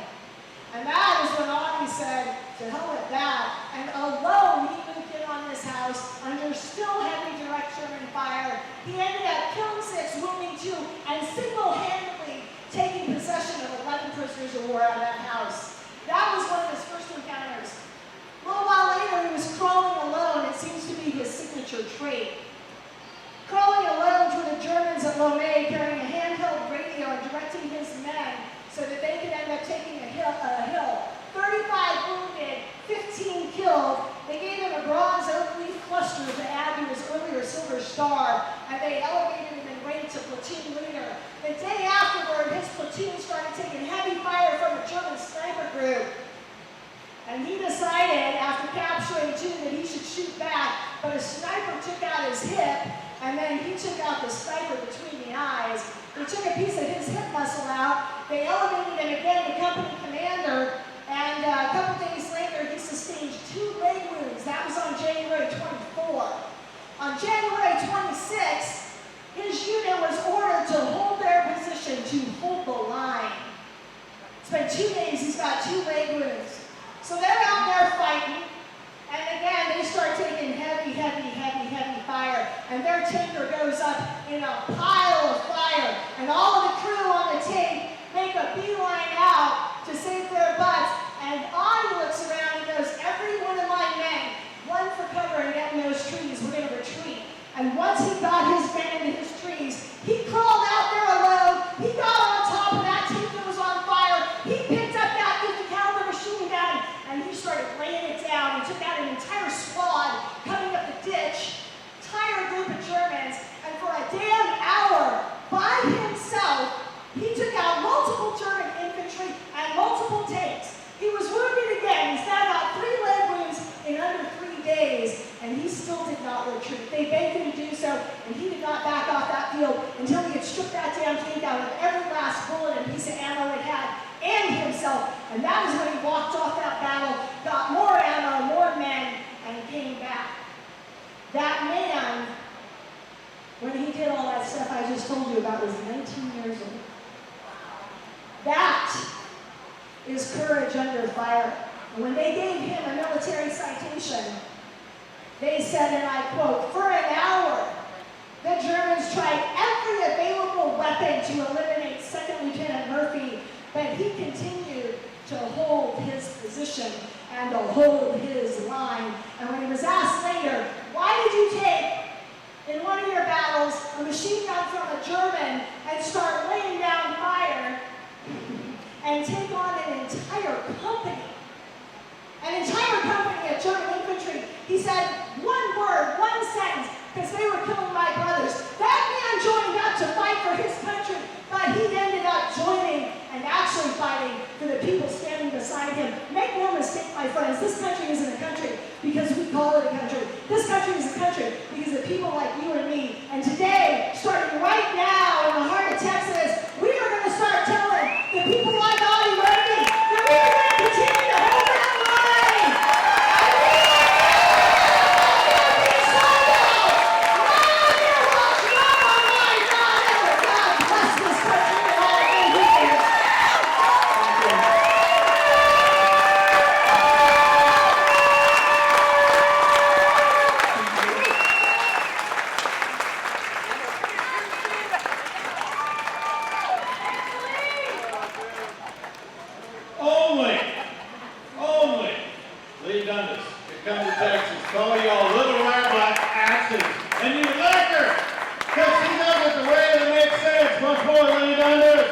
And that is when Audie said, to hell with that. And alone, he moved in on this house under still heavy direct German fire. He ended up killing 6, wounding 2, and single-handedly taking possession of 11 prisoners of war out of that house. That was one of his first encounters. A little while later, he was crawling alone. It seems to be his signature trait. Crawling alone toward the Germans at Lomé, carrying a handheld radio and directing his men so that they could end up taking a hill. 35 wounded, 15 killed. They gave him a bronze oak leaf cluster to add to his earlier Silver Star, and they elevated him and ranked to platoon leader. The day afterward, his platoon started taking heavy fire from a German sniper group. And he decided, after capturing 2, that he should shoot back, but a sniper took out his hip, and then he took out the sniper between the eyes. They took a piece of his hip muscle out. They elevated him again to company commander, and a couple days later, he sustained 2 leg wounds. That was on January 24. On January 26, his unit was ordered to hold their position, to hold the line. It's been 2 days, he's got 2 leg wounds. So they're out there fighting, and again, they start taking heavy fire, and their tanker goes up in a pile of fire, and all of the crew on the tank make a beeline out to save their butts, and Audie looks around and goes, every one of my men, run for cover and get in those trees, we're going to retreat. And once he got his men into his trees, he crawled out there alone, he got on top of that tank that was on fire, he picked up that 50 caliber machine gun, and he started laying it down. He took out an entire squad coming up the ditch, entire group of Germans, and for a damn hour, by himself, he took out multiple German infantry and multiple tanks. He was wounded again. He's now got 3 leg wounds in under 3 days, and he still did not retreat. They begged him to do so, and he did not back off that field until he had stripped that damn tank out of every last bullet and piece of ammo it had, and himself. And that is when he walked off that battle, got more ammo, more men, and came back. That man, when he did all that stuff I just told you about, was 19 years old. That is courage under fire. And when they gave him a military citation, they said, and I quote, for an hour, the Germans tried every available weapon to eliminate 2nd Lieutenant Murphy, but he continued to hold his position and to hold his line. And when he was asked later, why did you take, in one of your battles, a machine gun from a German and start laying down fire and take on an entire company of German infantry? He said one word, one sentence, because they were killing my brothers. That man joined up to fight for his country, but he ended up joining and actually fighting for the people standing beside him. Make no mistake, my friends, this country isn't a country because we call it a country. This country is a country because of people like you and me. And today, starting right now in the heart of Texas, we are going to start telling the people like Audie Murphy that we are going to continue to hold that line. And we are going to be sold out. Run your watch, run on my God, ever. God bless this country and all of you here. Thank you. Call y'all little rabbi asses. And you like her, because she does it the way that makes sense. Once more, lay down there.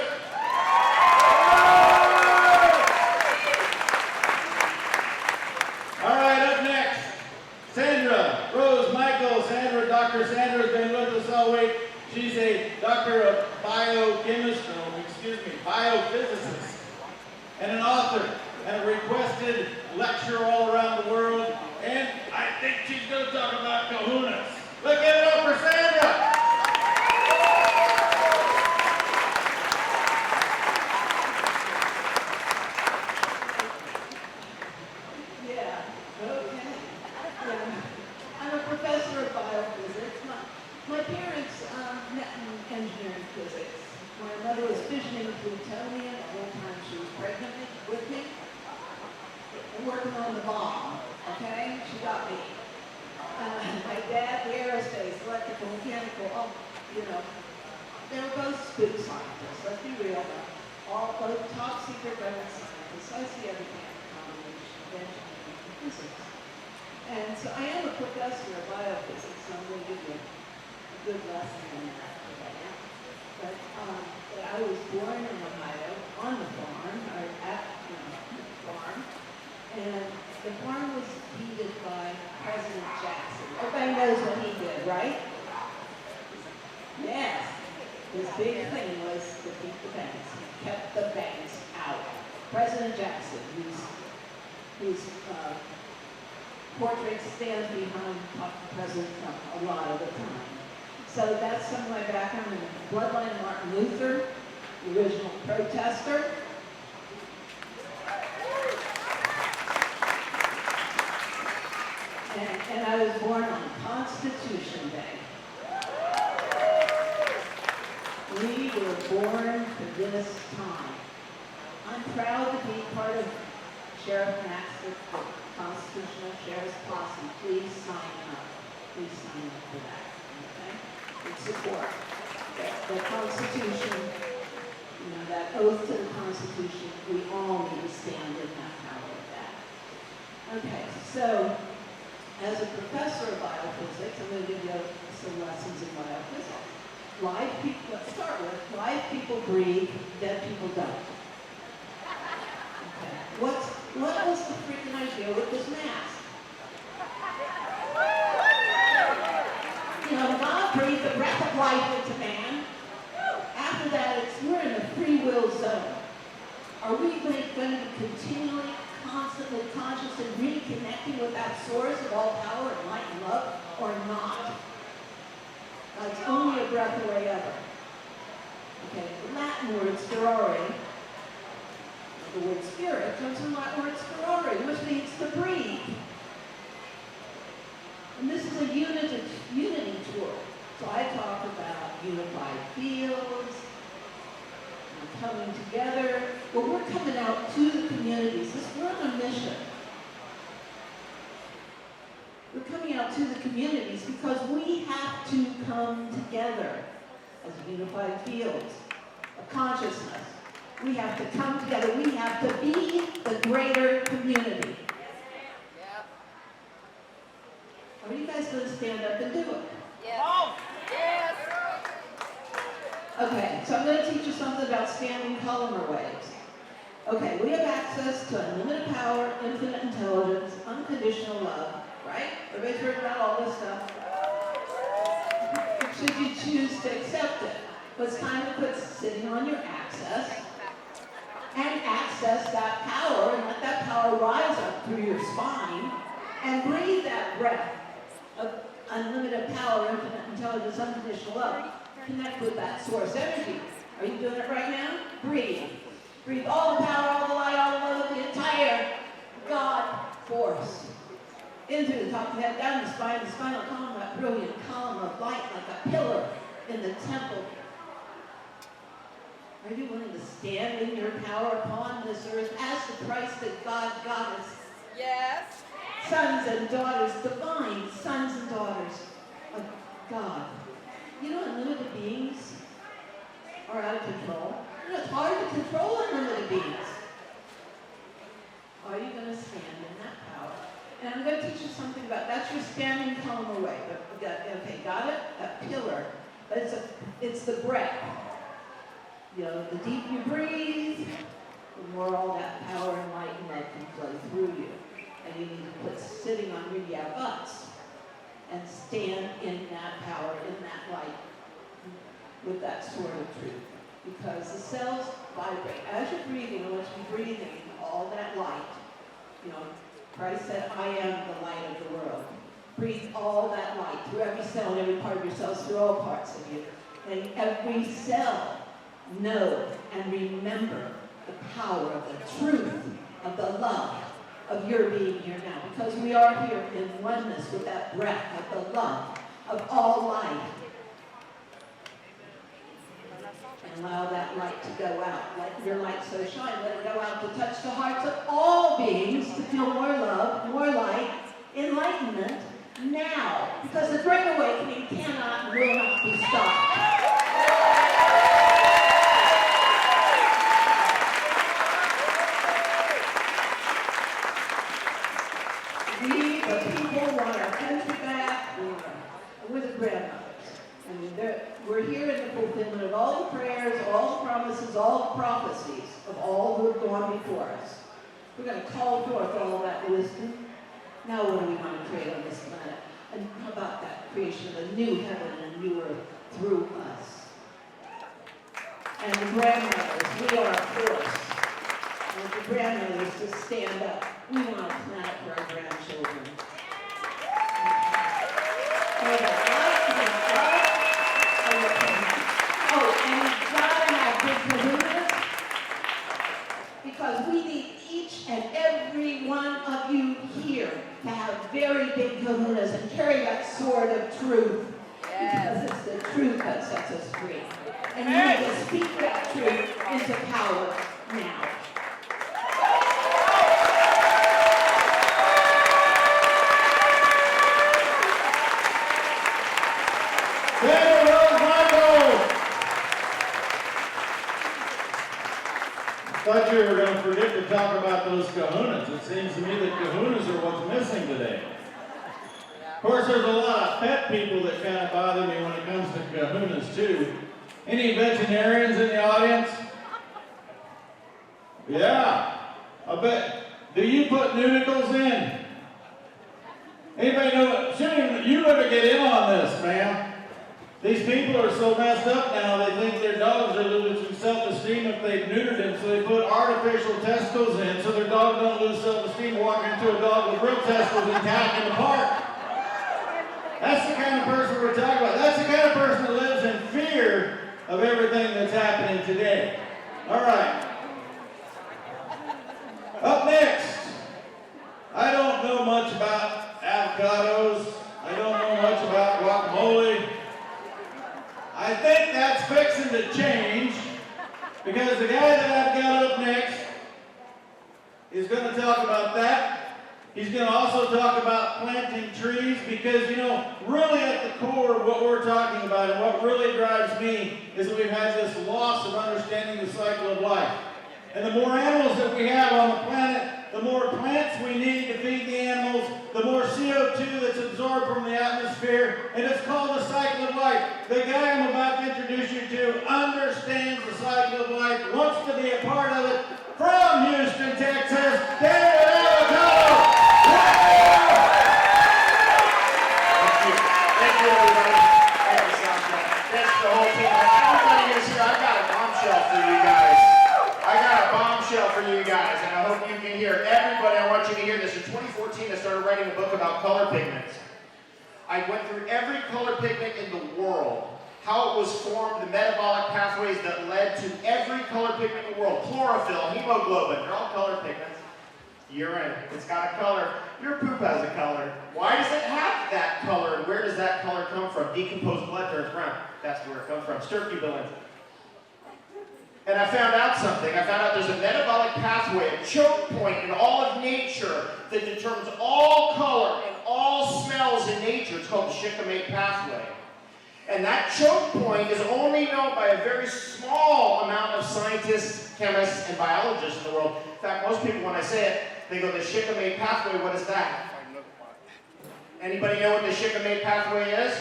All right, up next, Sandra Rose Michael. Dr. Sandra has been with us all week. She's a doctor of biophysicist, and an author, and a requested lecturer all around the world. And I think she's going to talk about kahunas. Let's give it up for Sandra. I'm a professor of biophysics. My parents met in engineering physics. My mother was fissioning plutonium at one time. She was pregnant with me and working on the bomb. Okay, she got me. My dad, the aerospace, electrical, mechanical, they were both spook scientists. Let's be real. Both top secret government scientists. So I see everything in the combination of engineering and physics. And so I am a professor of biophysics, so I'm going to give you a good lesson in that today. But I was born in Ohio on the farm, or at the farm, and the farm was defeated by President Jackson. Everybody knows what he did, right? Yes. His big thing was to defeat the banks. He kept the banks out. President Jackson, whose portrait stands behind President Trump a lot of the time. So that's some of my background in the bloodline of Martin Luther, the original protester. And I was born on Constitution Day. We were born for this time. I'm proud to be part of Sheriff Max's Constitutional Sheriff's Posse. Please sign up. Please sign up for that. Okay? And support the Constitution, that oath to the Constitution. We all need to stand in that power of that. Okay, so as a professor of biophysics, I'm going to give you some lessons in biophysics. Live people, let's start with, live people breathe, dead people don't. Okay. What was the freaking idea with this mask? God breathed the breath of life into man. After that, we're in a free will zone. Are we going to be continually, constantly conscious and reconnecting with that source of all power and light and love, or not? It's only a breath away ever. Okay, the Latin word spirare, the word spirit comes from the Latin word spirare, which means to breathe. And this is a unity tour. So I talk about unified fields, coming together. Well, we're coming out to the communities. We're on a mission. We're coming out to the communities because we have to come together as unified fields of consciousness. We have to come together. We have to be the greater community. Are you guys going to stand up and do it? Yes. Yes. Okay, so I'm going to teach you something about standing polymer waves. Okay, we have access to unlimited power, infinite intelligence, unconditional love, right? Everybody's heard about all this stuff. Should you choose to accept it? But it's time to quit sitting on your access and access that power and let that power rise up through your spine and breathe that breath of unlimited power, infinite intelligence, unconditional love. Connect with that source energy. Are you doing it right now? Breathe. Breathe all the power, all the light, all the love of the entire God force. In through the top of the head, down the spinal column, that brilliant column of light like a pillar in the temple. Are you willing to stand in your power upon this earth as the Christ that God got us? Yes. Sons and daughters, divine sons and daughters of God. You know, unlimited beings are out of control. You know, it's hard to control unlimited beings. Are you going to stand in that power? And I'm going to teach you something about, that's that's your standing column away. Okay, got it? A pillar. But it's the breath. You know, the deeper you breathe, the more all that power and light and love can flow through you. And you need to quit sitting on your yeah buts and stand in that power, in that light, with that sword of truth. Because the cells vibrate. As you're breathing, I want you to be breathing all that light. You know, Christ said, I am the light of the world. Breathe all that light through every cell and every part of your cells, through all parts of you. And every cell know and remember the power of the truth, of the love of your being here now. Because we are here in oneness with that breath of the love of all life. And allow that light to go out. Let your light so shine. Let it go out to touch the hearts of all beings to feel more love, more light, enlightenment now. Because the Great Awakening cannot and will not be stopped. We, the people, want our country back. We're the grandmothers. I mean, we're here in the fulfillment of all the prayers, all the promises, all the prophecies of all who have gone before us. We're going to call forth all that wisdom. Now what do we want to create on this planet? And how about that creation of a new heaven and a new earth through us? And the grandmothers, we are a force. And the grandmothers to stand up. We want a planet for our grandchildren. Oh, and you've got to have big kahunas, because we need each and every one of you here to have very big kahunas and carry that sword of truth. Yes. Because it's the truth that sets us free. And you need to speak that truth into power now. Thought you were going to forget to talk about those kahunas. It seems to me that kahunas are what's missing today. Of course, there's a lot of pet people that kind of bother me when it comes to kahunas, too. Any veterinarians in the audience? Yeah, I bet. Do you put nudicles in? Anybody know? You better get in on this, ma'am. These people are so messed up now, they think their dogs are losing self-esteem if they've neutered them, so they put artificial testicles in so their dog don't lose self-esteem walking into a dog with real testicles intact in the park. That's the kind of person we're talking about. That's the kind of person that lives in fear of everything that's happening today. All right. Up next, I don't know much about avocados. I don't know much about guacamole. I think that's fixing to change, because the guy that I've got up next is going to talk about that. He's going to also talk about planting trees, because, you know, really at the core of what we're talking about and what really drives me is that we've had this loss of understanding the cycle of life. And the more animals that we have on the planet, the more plants we need to feed the animals, the more CO2 that's absorbed from the atmosphere, and it's called the cycle of life. The guy I'm about to introduce you to understands the cycle of life, wants to be a part of it. From Houston, Texas, David Avocado! Thank you, everybody. Thank you, Sasha. Thanks to the whole team. Everybody is here. I've got a bombshell for you guys. I got a bombshell for you guys, and I hope you can hear. Everybody, I want you to hear this. In 2014, I started writing a book about color pigments. I went through every color pigment in the world, how it was formed, the metabolic pathways that led to every color pigment in the world. Chlorophyll, hemoglobin, they're all color pigments. Urine, it's got a color. Your poop has a color. Why does it have that color, and where does that color come from? Decomposed blood turns brown. That's where it comes from. Stercubilin. And I found out something. I found out there's a metabolic pathway, a choke point in all of nature that determines all color and all smells in nature. It's called the shikimate pathway. And that choke point is only known by a very small amount of scientists, chemists, and biologists in the world. In fact, most people, when I say it, they go, the shikimate pathway, what is that? Anybody know what the shikimate pathway is?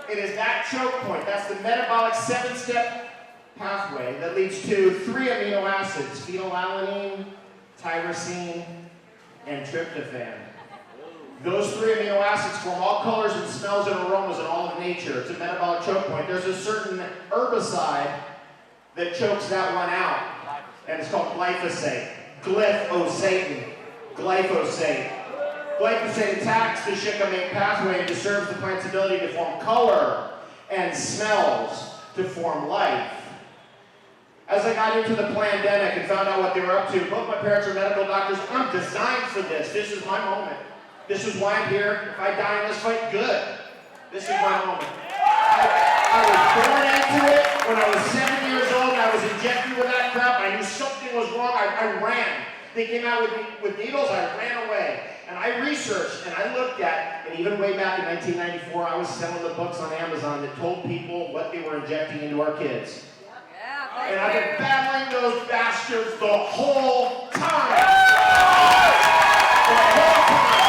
It is that choke point. That's the metabolic 7-step pathway that leads to 3 amino acids: phenylalanine, tyrosine, and tryptophan. Those 3 amino acids form all colors and smells and aromas in all of nature. It's a metabolic choke point. There's a certain herbicide that chokes that one out, and it's called glyphosate. Glyphosate. Glyphosate attacks the shikimate pathway and disturbs the plant's ability to form color and smells to form life. As I got into the pandemic and found out what they were up to, both my parents are medical doctors. I'm designed for this. This is my moment. This is why I'm here. If I die in this fight, good. This is my moment. I was born into it when I was 7 years old and I was injected with that crap. I knew something was wrong. I ran. They came out with needles. I ran away. And I researched and I looked at, and even way back in 1994, I was selling the books on Amazon that told people what they were injecting into our kids. And I've been battling those bastards the whole time. The whole time.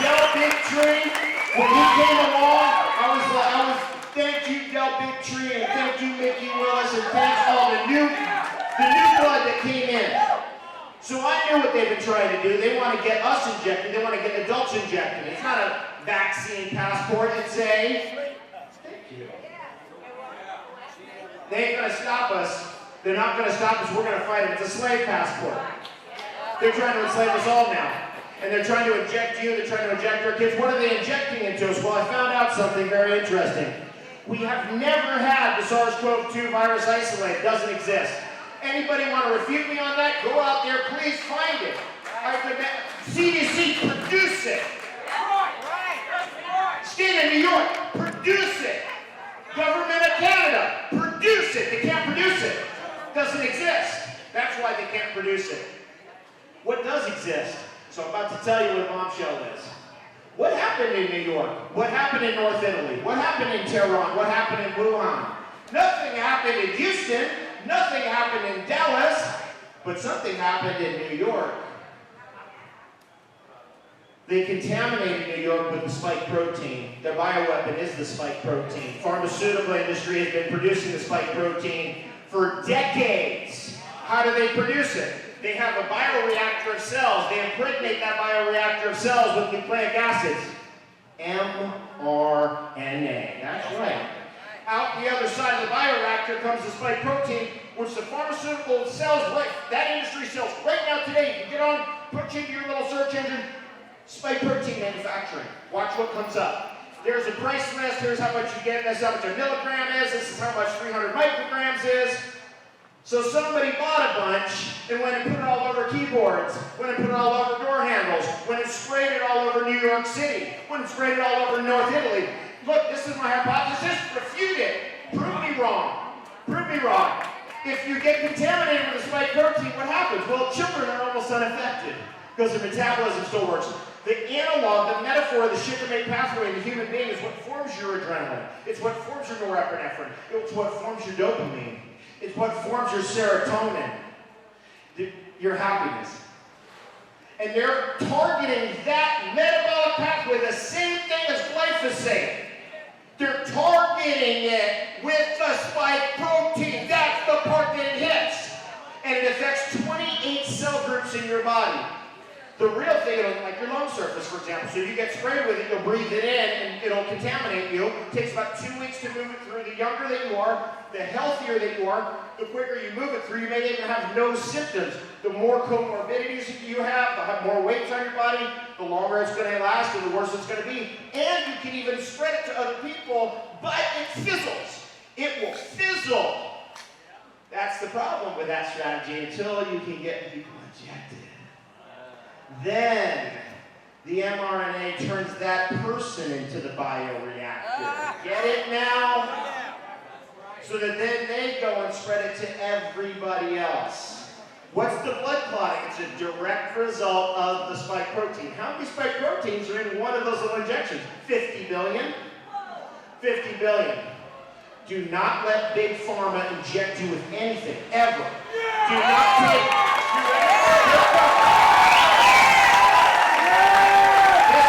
Del Bigtree, when he came along, I was thank you, Del Bigtree, and thank you, Mickey Willis, and thanks all the new blood that came in. So I knew what they've been trying to do. They want to get us injected. They want to get adults injected. It's not a vaccine passport. It's a... Thank you. They ain't going to stop us. They're not going to stop us. We're going to fight them. It's a slave passport. They're trying to enslave us all now. And they're trying to inject you. They're trying to inject our kids. What are they injecting into us? Well, I found out something very interesting. We have never had the SARS-CoV-2 virus isolate. It doesn't exist. Anybody want to refute me on that? Go out there, please find it. CDC, produce it. State of New York, produce it. Government of Canada, produce it. They can't produce it. It doesn't exist. That's why they can't produce it. What does exist? So I'm about to tell you what a bombshell is. What happened in New York? What happened in North Italy? What happened in Tehran? What happened in Wuhan? Nothing happened in Houston. Nothing happened in Dallas, but something happened in New York. They contaminated New York with the spike protein. Their bioweapon is the spike protein. Pharmaceutical industry has been producing the spike protein for decades. How do they produce it? They have a bioreactor of cells. They impregnate that bioreactor of cells with nucleic acids. mRNA. That's right. Out the other side of the bioreactor comes the spike protein, which the pharmaceutical cells, that industry sells right now today. You can get on, put into your little search engine, spike protein manufacturing. Watch what comes up. There's a price list. Here's how much you get. That's how much a milligram is. This is how much 300 micrograms is. So somebody bought a bunch and went and put it all over keyboards, went and put it all over door handles, went and sprayed it all over New York City, went and sprayed it all over North Italy. Look, this is my hypothesis. Refute it. Prove me wrong. Prove me wrong. If you get contaminated with a spike protein, what happens? Well, children are almost unaffected because their metabolism still works. The analog, the metaphor of the shikimate pathway in the human being is what forms your adrenaline. It's what forms your norepinephrine. It's what forms your dopamine. It's what forms your serotonin, your happiness. And they're targeting that metabolic pathway, the same thing as glyphosate. They're targeting it with the spike protein. That's the part that it hits. And it affects 28 cell groups in your body. The real thing, like your lung surface, for example. So you get sprayed with it, you'll breathe it in, and it'll contaminate you. It takes about 2 weeks to move it through. The younger that you are, the healthier that you are, the quicker you move it through. You may even have no symptoms. The more comorbidities you have, the more weight on your body, the longer it's going to last and the worse it's going to be. And you can even spread it to other people, but it fizzles. It will fizzle. That's the problem with that strategy until you can get people injected. Then the mRNA turns that person into the bioreactor. Get it now? So that then they go and spread it to everybody else. What's the blood clotting? It's a direct result of the spike protein. How many spike proteins are in one of those little injections? 50 billion? 50 billion. Do not let Big Pharma inject you with anything, ever. Do not take... This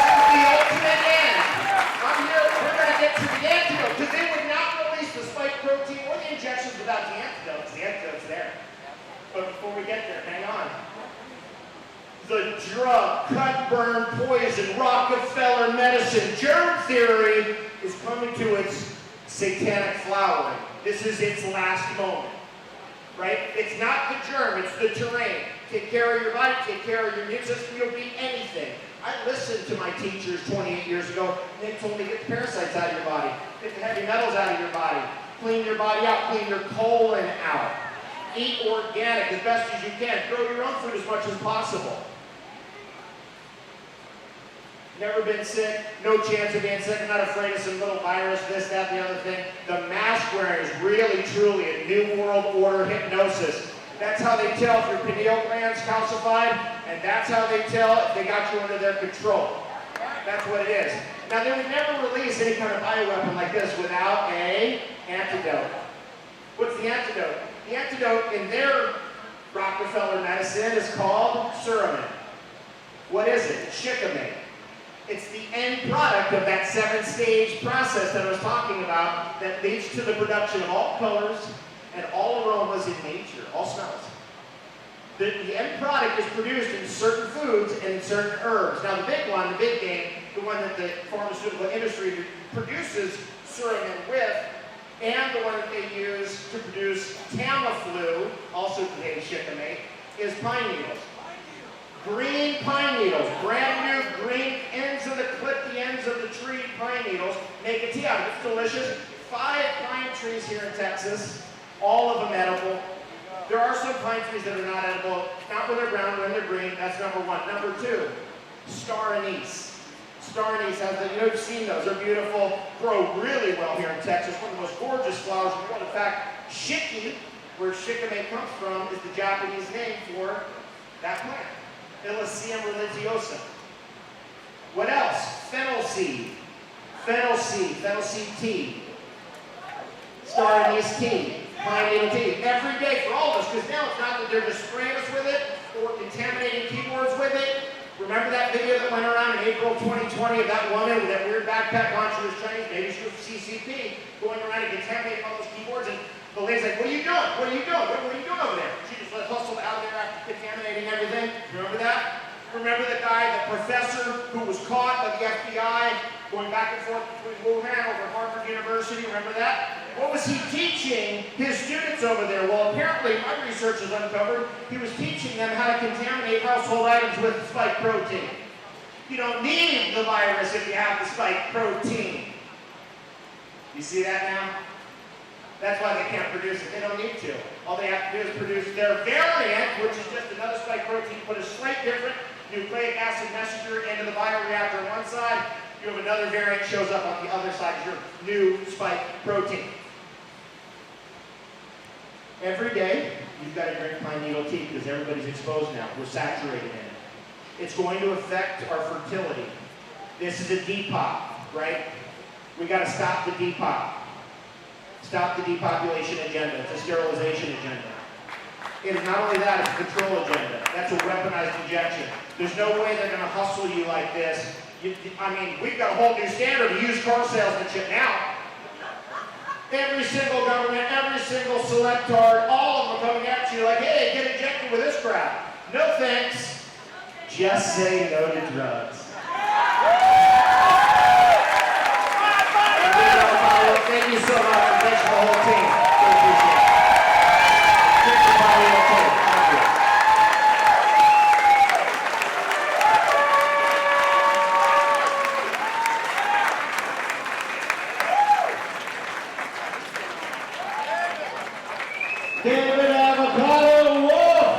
Rockefeller medicine. Germ theory is coming to its satanic flowering. This is its last moment, right? It's not the germ, it's the terrain. Take care of your body, take care of your immune system, you'll beat anything. I listened to my teachers 28 years ago, and they told me get the parasites out of your body, get the heavy metals out of your body, clean your body out, clean your colon out. Eat organic as best as you can. Grow your own food as much as possible. Never been sick, no chance of being sick. I'm not afraid of some little virus, this, that, the other thing. The mask wearing is really, truly a new world order hypnosis. That's how they tell if your pineal gland's calcified, and that's how they tell if they got you under their control. That's what it is. Now, they would never release any kind of bioweapon like this without an antidote. What's the antidote? The antidote in their Rockefeller medicine is called suramin. What is it? It's shikimate. It's the end product of that 7-stage process that I was talking about that leads to the production of all colors and all aromas in nature, all smells. The end product is produced in certain foods and in certain herbs. Now the big one, the big game, the one that the pharmaceutical industry produces suramin with, and the one that they use to produce Tamiflu, also contains shikimate, is pine needles. Green pine needles, brand new green ends of the clip, the ends of the tree pine needles, make a tea out of it. It's delicious. 5 pine trees here in Texas, all of them edible. There are some pine trees that are not edible, not when they're brown, when they're green. That's number 1. Number 2, star anise. Star anise has the, you've seen those, they're beautiful, grow really well here in Texas. One of the most gorgeous flowers in the world. In fact, shiki, where shikimate comes from, is the Japanese name for that plant. Illicium religiosa. What else? Fennel seed. Fennel seed tea. Star anise tea. Pine needle tea. Every day for all of us, because now it's not that they're just spraying us with it or contaminating keyboards with it. Remember that video that went around in April 2020 of that woman with that weird backpack on? She was Chinese, maybe she was CCP, going around and contaminating all those keyboards, and the lady's like, what are you doing? What are you doing? What are you doing over there? She just hustled out there after contaminating everything. Remember that? Remember the guy, the professor who was caught by the FBI going back and forth between Wuhan over Harvard University? Remember that? What was he teaching his students over there? Well, apparently, my research has uncovered, he was teaching them how to contaminate household items with spike protein. You don't need the virus if you have the spike protein. You see that now? That's why they can't produce it. They don't need to. All they have to do is produce their variant, which is just another spike protein, put a slight different nucleic acid messenger into the bioreactor on one side. You have another variant shows up on the other side as your new spike protein. Every day, you've got to drink pine needle tea because everybody's exposed now. We're saturated in it. It's going to affect our fertility. This is a depop, right? We got to stop the depop. Stop the depopulation agenda. It's a sterilization agenda. It is not only that, it's a control agenda. That's a weaponized injection. There's no way they're going to hustle you like this. I mean, we've got a whole new standard of used car salesmanship now. Every single government, every single selectard, all of them are coming at you like, hey, get injected with this crap. No thanks. Just say no to drugs. Thank you so much, and thanks to the whole team. We appreciate it. Thanks for buying the tape. Thank you. David Avocado Wolf.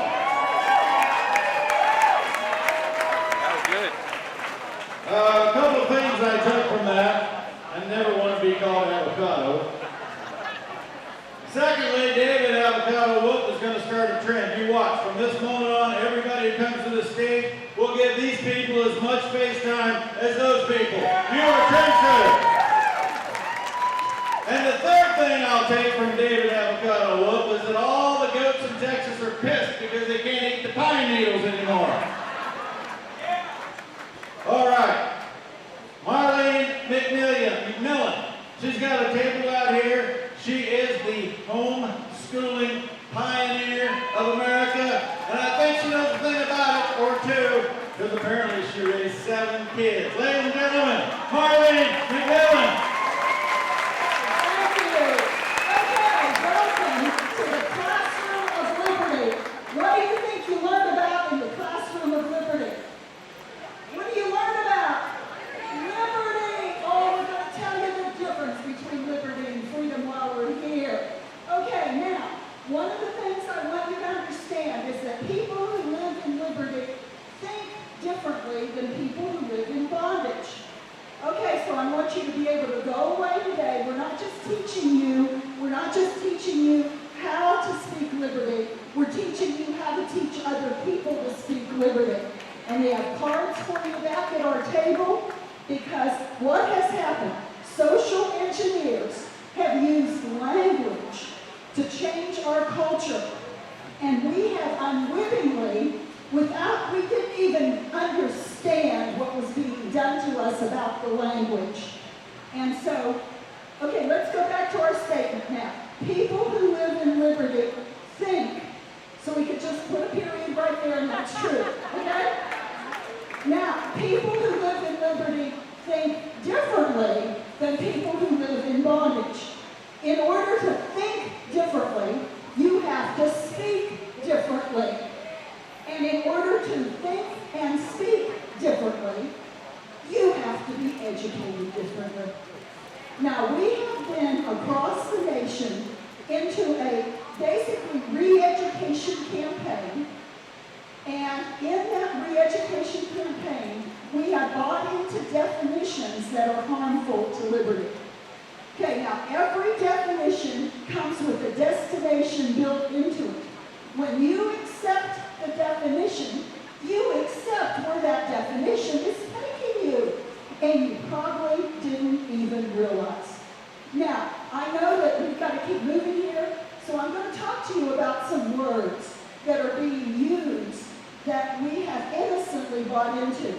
That was good. A couple of things I took from that. I never want to be called avocado. Secondly, David Avocado Wolf is going to start a trend. You watch. From this moment on, everybody who comes to the stage will give these people as much face time as those people. You are a trendsetter. And the third thing I'll take from David Avocado Wolf is that all the goats in Texas are pissed because they can't eat the pine needles anymore. All right. Marlene McMillan. She's got a table out here. She is the homeschooling pioneer of America. And I think she knows a thing about it, or two. because apparently she raised 7 kids. Ladies and gentlemen, Marlene McMillan. Thank you. Okay, welcome to the Classroom of Liberty. What do you think you learned about in the Classroom of Liberty? What do you learn about? Liberty. Oh, we're going to tell you the difference between liberty and freedom while we're here. Okay, now, one of the things I want you to understand is that people who live in liberty think differently than people who live in bondage. Okay, so I want you to be able to go away today. We're not just teaching you how to speak liberty. We're teaching you how to teach other people to speak liberty. And we have cards for you back at our table because what has happened? Social engineers have used language to change our culture. And we have unwittingly, we didn't even understand what was being done to us about the language. And so, okay, let's go back to our statement now. People who live in liberty think, so we could just put a period right there and that's true, okay? Now, people who live in liberty think differently than people who live in bondage. In order to think differently, you have to speak differently. And in order to think and speak differently, you have to be educated differently. Now, we have been across the nation into a basically re-education campaign. And in that re-education campaign, we have bought into definitions that are harmful to liberty. Okay, now every definition comes with a destination built into it. When you accept the definition, you accept where that definition is taking you. And you probably didn't even realize. Now, I know that we've got to keep moving here, so I'm going to talk to you about some words that are being used that we have innocently bought into.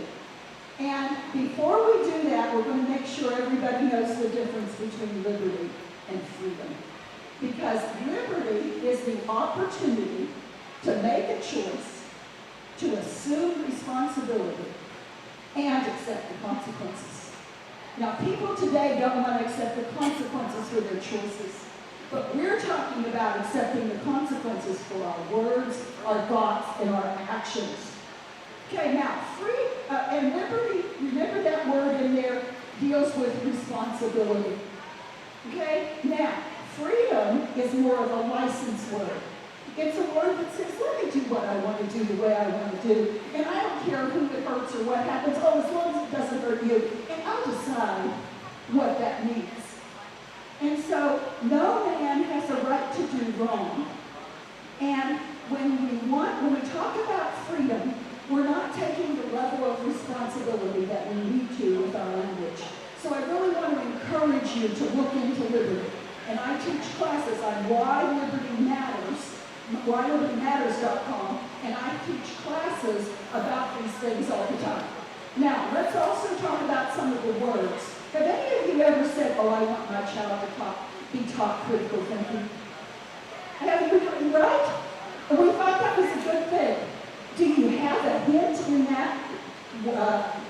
And before we do that, we're going to make sure everybody knows the difference between liberty and freedom. Because liberty is the opportunity to make a choice, to assume responsibility, and accept the consequences. Now, people today don't want to accept the consequences for their choices, but we're talking about accepting the consequences for our words, our thoughts, and our actions. Okay, now, and liberty, remember that word in there deals with responsibility. Okay, now, freedom is more of a license word. It's a word that says, let me do what I want to do the way I want to do. And I don't care who it hurts or what happens. Oh, as long as it doesn't hurt you. And I'll decide what that means. And so, no man has a right to do wrong. And when we talk about freedom, we're not taking the level of responsibility that we need to with our language. So I really want to encourage you to look into liberty. And I teach classes on why liberty matters, whylibertymatters.com, and I teach classes about these things all the time. Now, let's also talk about some of the words. Have any of you ever said, oh, I want my child to be taught critical thinking? Have you, right? And we thought that was a good thing. Do you have a hint in that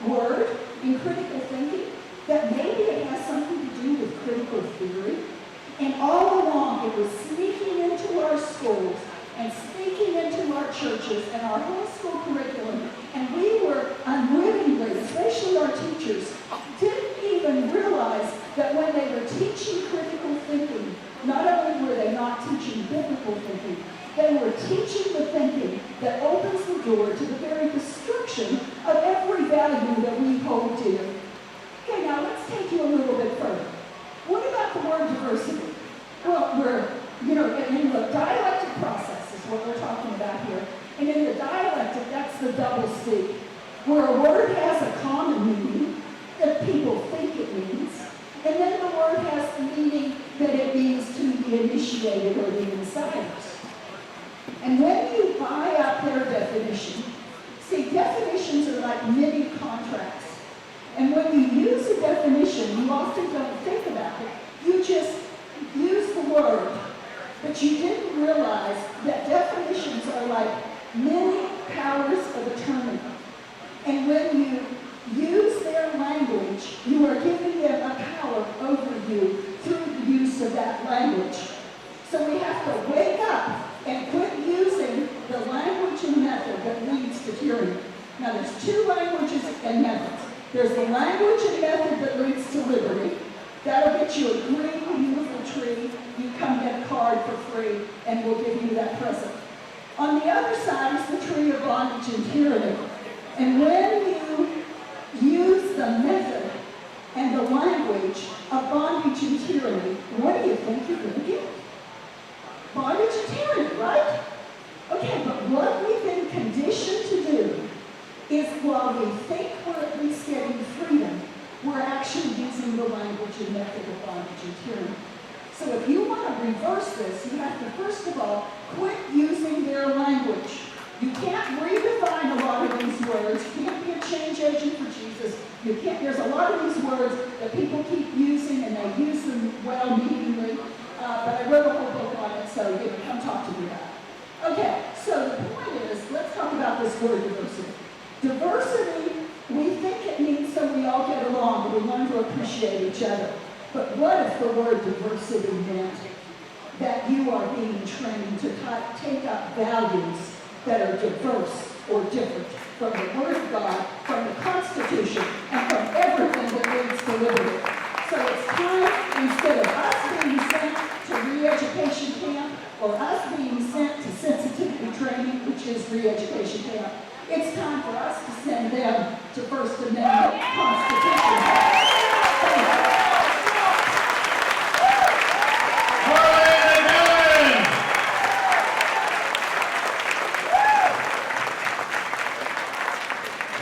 word, in critical thinking, that maybe it has something to do with critical theory? And all along, it was sneaking into our schools and sneaking into our churches and our homeschool curriculum. And we were unwittingly, especially our teachers, didn't even realize that when they were teaching critical thinking, not only were they not teaching biblical thinking, they were teaching the thinking that opens the door to the very destruction of every value that we hold dear. Okay, now let's take you a little bit further. What about the word diversity? Well, in the dialectic process is what we're talking about here. And in the dialectic, that's the double speak, where a word has a common meaning that people think it means, and then the word has the meaning that it means to the initiated or the insiders. And when you buy up their definition, see, definitions are like mini contracts. And when you use a definition, you often don't think about it. You just use the word. But you didn't realize that definitions are like many powers of attorney. And when you use their language, you are giving them a power over you through the use of that language. So we have to wake up and quit using the language and method that leads to tyranny. Now there's two languages and methods. There's the language and method that leads to liberty. That'll get you a green, beautiful tree. You come get a card for free, and we'll give you that present. On the other side is the tree of bondage and tyranny. And when you use the method and the language of bondage and tyranny, what do you think you're going to get? Bondage and tyranny, right? Okay, but what we've been conditioned to do is while we think we're at least getting freedom, we're actually using the language and method of bondage and tyranny. So if you want to reverse this, you have to first of all quit using their language. You can't redefine a lot of these words. You can't be a change agent for Jesus. You can't. There's a lot of these words that people keep using, and they use them well-meaningly. But I wrote a whole book on it, so you can come talk to me about it. Okay, so the point is, let's talk about this word diversity. Diversity, we think it means so we all get along, and we learn to appreciate each other. But what if the word diversity meant that you are being trained to take up values that are diverse or different from the Word of God, from the Constitution, and from everything that leads to liberty? So it's time, instead of us being sent to re-education camp, or us being sent to sensitivity training, which is re-education camp, it's time for us to send them to First Amendment Constitution camp.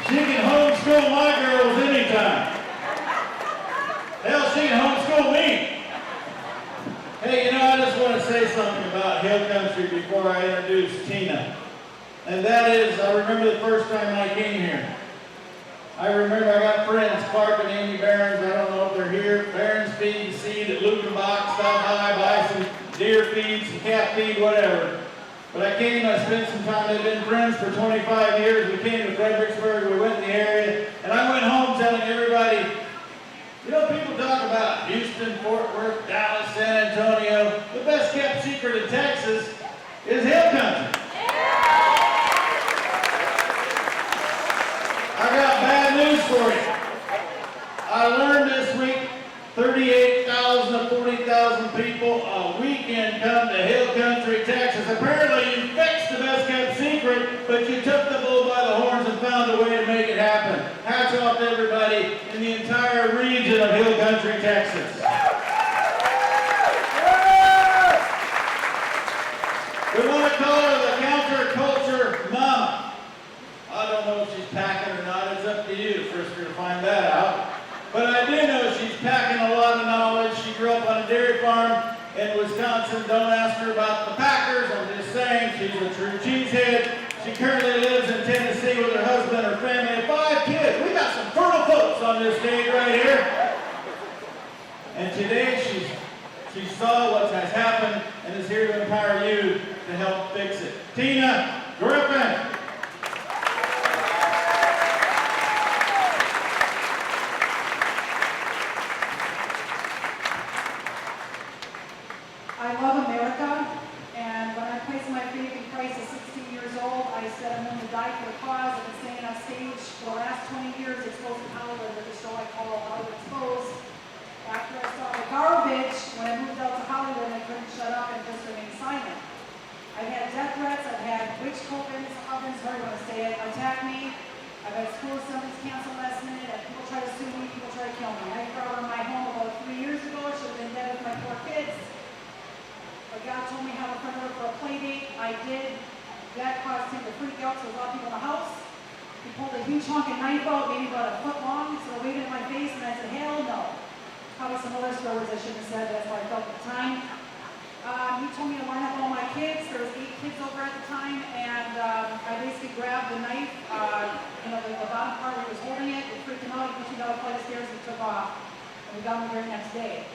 She can homeschool my girls anytime. Hell, she can homeschool me. Hey, you know, I just want to say something about Hill Country before I introduce Tina. And that is, I remember the first time I came here. I remember I got friends, Clark and Amy Barons, I don't know if they're here. Barons feed the seed at Lukenbach, stop by, buy some deer feed, some cat feed, whatever. But I came, I spent some time, they've been friends for 25 years. We came to Fredericksburg, we went in the area, and I went home telling everybody, you know, people talk about Houston, Fort Worth, Dallas, San Antonio. The best kept secret in Texas is Hill Country. I got bad news for you. I learned this week 38,000 to 40,000 people a weekend come to Hill Country, Texas. Apparently you fixed the best kept secret, but you took the bull by the horns and found a way to make it happen. Hats off to everybody in the entire region of Hill Country, Texas. We want to call her the counterculture mama. I don't know if she's packing or not. It's up to you first to find that out. But I do know she's packing a lot of knowledge. She grew up on a dairy farm in Wisconsin. Don't ask her about the Packers. I'm just saying she's a true cheesehead. She currently lives in Tennessee with her husband, her family, and 5 kids. We got some fertile folks on this stage right here. And today she saw what has happened and is here to empower you to help fix it. Tina Griffin. I love America, and when I placed my faith in Christ at 16 years old, I said I'm going to die for the cause. I've been staying on stage for the last 20 years, exposed in Hollywood, with the show I call Hollywood Exposed. After I saw the garbage, when I moved out to Hollywood, I couldn't shut up and just remain silent. I've had death threats, I've had witch covens, however you want to say it, attack me. I've had school assemblies canceled last minute, and people try to sue me, people try to kill me. I brought her in my home about 3 years ago. Should have been dead with my 4 kids. But God told me how to front her for a play date. I did. That caused him to freak out, so a lot of people in the house. He pulled a huge honking knife out, maybe about a foot long, so waved in my face, and I said, hell no. Probably some other swear words I shouldn't have said, that's what I felt at the time. He told me to line up all my kids. There was 8 kids over at the time, and I basically grabbed the knife, the bottom part where he was holding it. It freaked him out. He pushed me down a flight of stairs and took off. And we got him the very next day.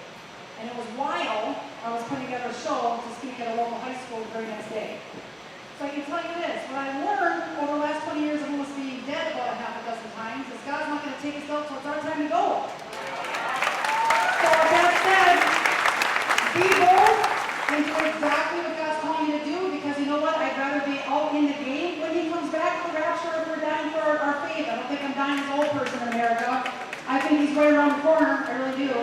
And it was while I was putting together a show to speak at a local high school the very next day. So So I can tell you this, what I learned over the last 20 years of almost being dead about a half a dozen times is God's not going to take us out till it's our time to go. So with that said, be bold and do exactly what God's calling you to do, because you know what? I'd rather be out in the game when he comes back for the rapture if we're dying for our faith. I don't think I'm dying as an old person in America. I think he's right around the corner, I really do.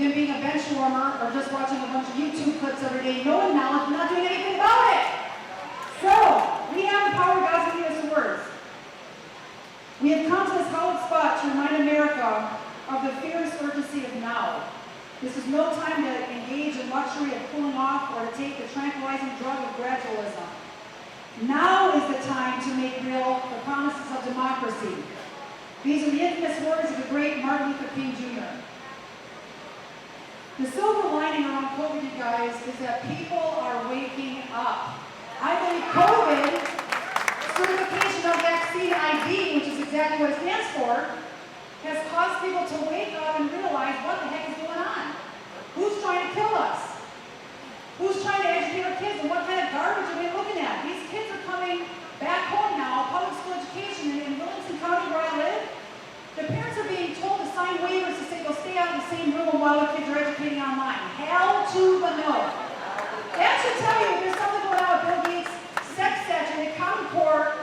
Than being a bench warmer or just watching a bunch of YouTube clips every day, knowing knowledge and not doing anything about it. So, we have the power God's giving us the words. We have come to this hallowed spot to remind America of the fierce urgency of now. This is no time to engage in luxury of cooling off or to take the tranquilizing drug of gradualism. Now is the time to make real the promises of democracy. These are the infamous words of the great Martin Luther King Jr. The silver lining around COVID, you guys, is that people are waking up. I believe COVID, certification of vaccine ID, which is exactly what it stands for, has caused people to wake up and realize what the heck is going on. Who's trying to kill us? Who's trying to educate our kids? And what kind of garbage are we looking at? These kids are coming back home now, public school education in Williamson County where I live. The parents are being told to sign waivers to say they'll stay out in the same room while their kids are educating online. Hell to the no. That should tell you there's something going on with Bill Gates' sex-saturated Common Core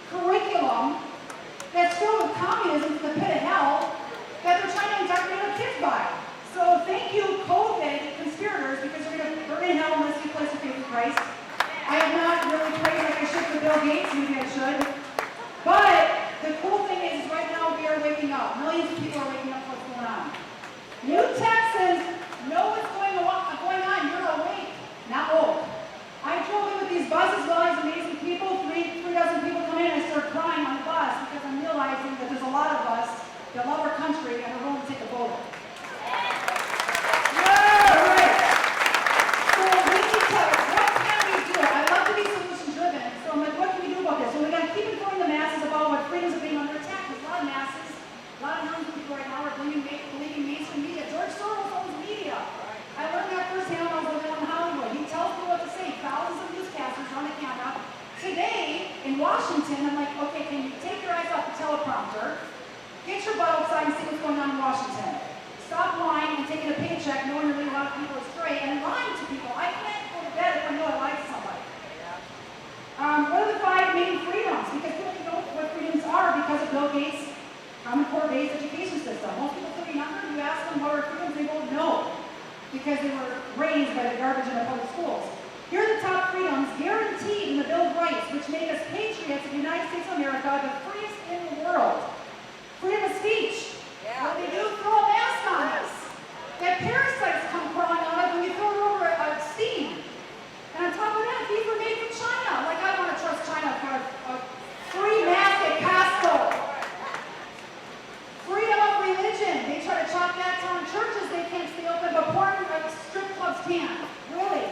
curriculum that's filled with communism to the pit of hell that they're trying to indoctrinate our kids by. So thank you, COVID conspirators, because we're going to burn in hell unless you place your faith in Christ. I have not really prayed like I should for Bill Gates, maybe I should. But the cool thing is right now we are waking up. Millions of people are waking up to what's going on. You Texans know what's going on. You're awake, not woke. I drove in with these buses with all these amazing people, three dozen people come in, and I start crying on the bus because I'm realizing that there's a lot of us that love our country and are willing to take a vote. Alright. So we need to, what can we do? I love to be solution driven. So I'm like, what can we do about this? Well, we got to keep informing the masses about what freedoms are being under attack. There's a lot of masses, a lot of young people right now are believing mainstream media. George Soros owns media. I learned that firsthand when I was living in Hollywood. He tells me what to say. Thousands of newscasters on the camera. Today, in Washington, I'm like, okay, can you take your eyes off the teleprompter, get your butt outside and see what's going on in Washington. Stop lying and taking a paycheck knowing you're leading a lot of people astray and lying to people. I can't go to bed if I know I lied to somebody. What are the 5 main freedoms? Because people don't know what freedoms are because of Bill Gates' Common Core-based education system. Most people 30 younger, you ask them what are freedoms, they won't know because they were raised by the garbage in the public schools. Here are the top freedoms guaranteed in the Bill of Rights, which make us patriots of the United States of America, the freest in the world. Freedom of speech. What they do, throw a mask on us. That parasites come crawling on us when you throw it over a steam. And on top of that, these were made from China. Like, I don't want to trust China for a free mask at Costco. Freedom of religion. They try to chop that down. Churches, they can't stay open, but porn strip clubs can. Really.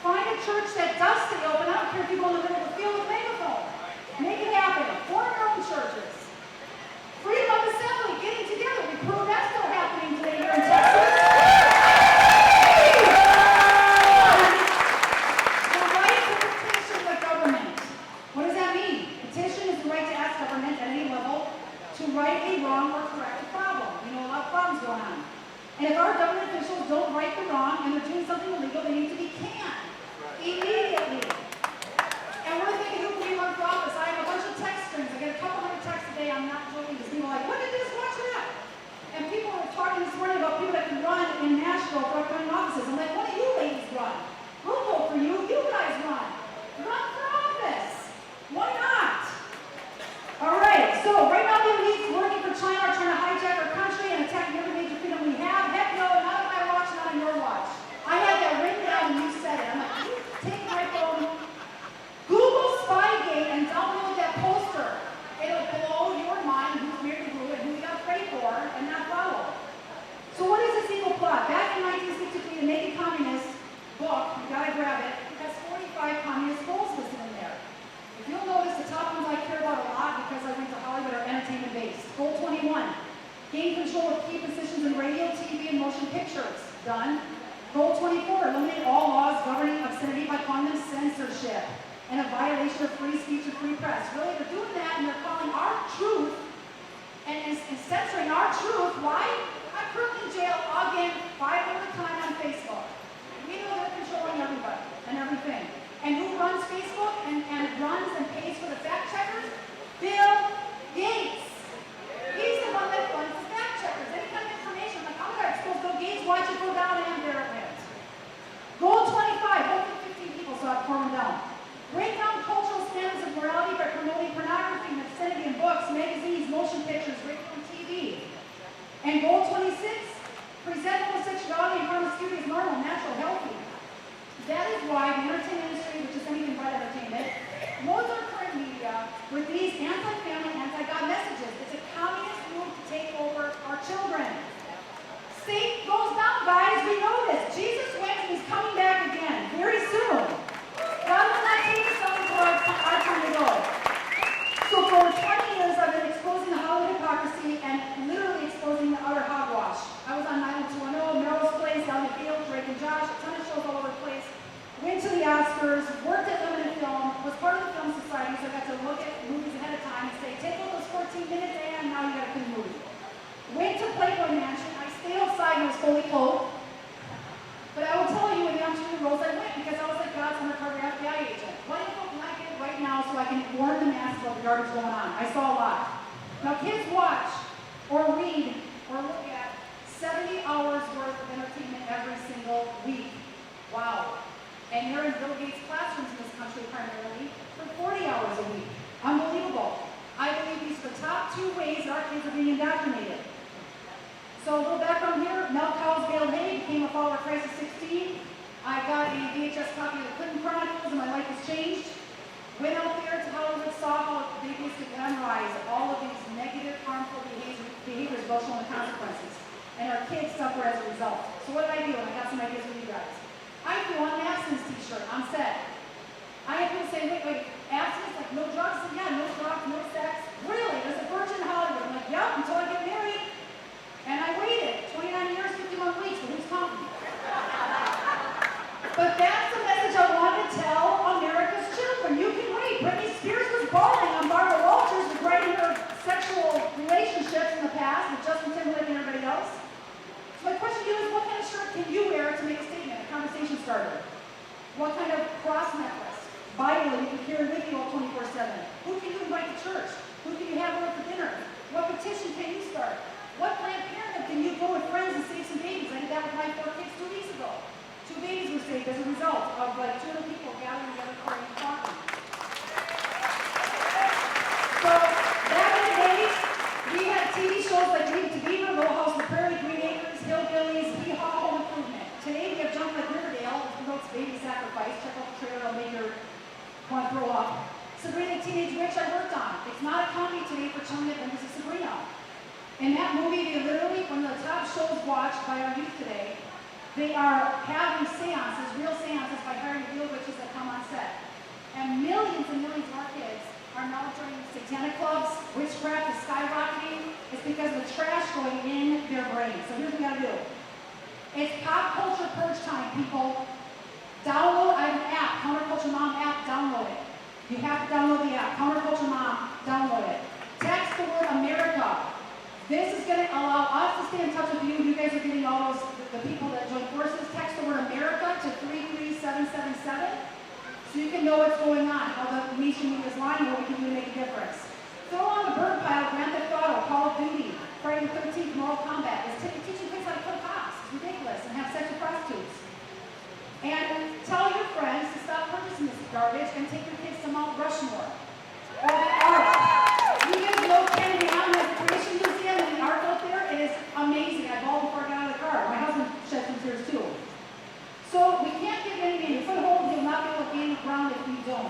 Find a church that does stay open. I don't care if you go in the middle of the field with a megaphone. Make it happen. Form your own churches. Freedom of assembly, getting together. We prove that's still happening today here in Texas. The right to petition the government. What does that mean? Petition is the right to ask government at any level to right a wrong or correct a problem. You know, a lot of problems going on. And if our government officials don't right the wrong and they're doing something illegal, they need to be canned immediately. And we're thinking, who can we run for office? I have a bunch of text strings. I get a couple hundred texts a day. I'm not joking. Because people are like, look at this, watch that. And people were talking this morning about people that can run in Nashville for upcoming offices. I'm like, why don't you ladies run? We'll vote for you. You guys run. Run for office. Why not? All right. So right now the elites working for China are trying to hijack our country and attack every major freedom we have. Heck no, not on my watch, not on your watch. I had that written down when you said it. I'm like, you take my phone, Google Spygate, and download that poster. It'll blow your mind who's married to who and who you got to pray for and not follow. So what is this evil plot? Back in 1963, the Naked Communist book, you gotta grab it, it has 45 communist goals listed in there. If you'll notice, the top ones I care about a lot because I went to Hollywood are entertainment based. Goal 21, gain control of key positions in radio, TV, and motion pictures. Done. Goal 24, eliminate all laws governing obscenity by calling them censorship. and a violation of free speech and free press. Really, they're doing that and they're calling our truth and censoring our truth. Why? I'm currently in jail again 500 times on Facebook. We know they're controlling everybody and everything. And who runs Facebook and runs and pays for the fact checkers? Bill Gates. He's the one that funds the fact checkers. Any kind of information, like, I'm going to expose Bill Gates, watch it go down, and there it went. Goal 25, hopefully 15 people saw it pour them down. Break down cultural standards of morality by promoting pornography and obscenity in books, magazines, motion pictures, radio and TV. And goal 26, present homosexuality and promiscuity as normal, natural, healthy. That is why the entertainment industry, which is anything but entertainment, loads our current media with these anti-family, anti-God messages. It's a communist move to take over our children. State goes down, guys. We know this. Jesus went and he's coming back again very soon. God will not take us up until our time to go. So for over 20 years, I've been exposing the Hollywood hypocrisy and literally exposing the utter hogwash. I was on 90210, Meryl's Place, Ellie Field, Drake and Josh, a ton of shows all over the place. Went to the Oscars, worked at Limited Film, was part of the Film Society, so I got to look at movies ahead of time and say, take all those 14 minutes and now you got a good movie. Went to Playboy Mansion. I stayed outside and was fully clothed. But I will tell you, when the opportunity arose, I went because I was like God's undercover FBI agent. What info can I get right now so I can warn the masses about the garbage going on? I saw a lot. Now kids watch or read or look at 70 hours worth of entertainment every single week. Wow. And they're in Bill Gates' classrooms in this country primarily for 40 hours a week. Unbelievable. I believe these are the top 2 ways our kids are being indoctrinated. So a little background here, Mel Cowell's Gail Hay became a follower of Christ at 16. I got a VHS copy of the Clinton Chronicles and my life was changed. Went out there to Hollywood, saw how they used to memorize all of these negative, harmful behaviors, both showing consequences. And our kids suffer as a result. So what did I do? And I got some ideas for you guys. I threw on an abstinence t-shirt on set. I had people say, wait, abstinence, like no drugs? Yeah, no drugs, no sex. Really? There's a virgin in Hollywood. I'm like, yep, until I get married. And I waited 29 years, 51 weeks, but who's counting? But that's the message I wanted to tell America's children. You can wait. Britney Spears was bawling on Barbara Walters regretting her sexual relationships in the past with Justin Timberlake and everybody else. So my question to you is, what kind of shirt can you wear to make a statement, a conversation starter? What kind of cross necklace, Bible you can carry with you all 24/7? Who can you invite to church? Who can you have over for dinner? What petition can you start? What Planned Parenthood can you go with friends and save some babies? I did that with my 4 kids 2 weeks ago. 2 babies were saved as a result of like 200 people gathering together praying and talking. So back in the days, we had TV shows like Leave It to Beaver, Little House on the Prairie, Green Acres, Hillbillies, Hee Haw, Home Improvement. Today we have junk like Riverdale, which promotes baby sacrifice. Check out the trailer, it'll make your want to throw up. Sabrina the Teenage Witch I worked on. It's not a comedy today for children that members of Sabrina. In that movie, they literally, one of the top shows watched by our youth today, they are having seances, real seances, by hiring real witches that come on set. And millions of our kids are now joining satanic clubs. Witchcraft is skyrocketing. It's because of the trash going in their brains. So here's what we gotta do. It's pop culture purge time, people. Download, I have an app, Counterculture Mom app, download it. You have to download the app, Counterculture Mom, download it. Text the word America. This is going to allow us to stay in touch with you. You guys are getting all those, the people that join forces. Text the word America to 33777 so you can know what's going on, how the mainstream media is lying, what we can do to make a difference. Throw on the bird pile, Grand Theft Auto, Call of Duty, Friday the 13th, Mortal Kombat. It's teaching kids how to kill cops. It's ridiculous. And have sex with prostitutes. And tell your friends to stop purchasing this garbage and take your kids to Mount Rushmore. Or the Ark. You guys know Kennedy Island Creation Museum and the Ark out there? It is amazing. I bawled before I got out of the car. My husband shed some tears too. So we can't give anything a foothold. You'll not be able to gain ground if we don't.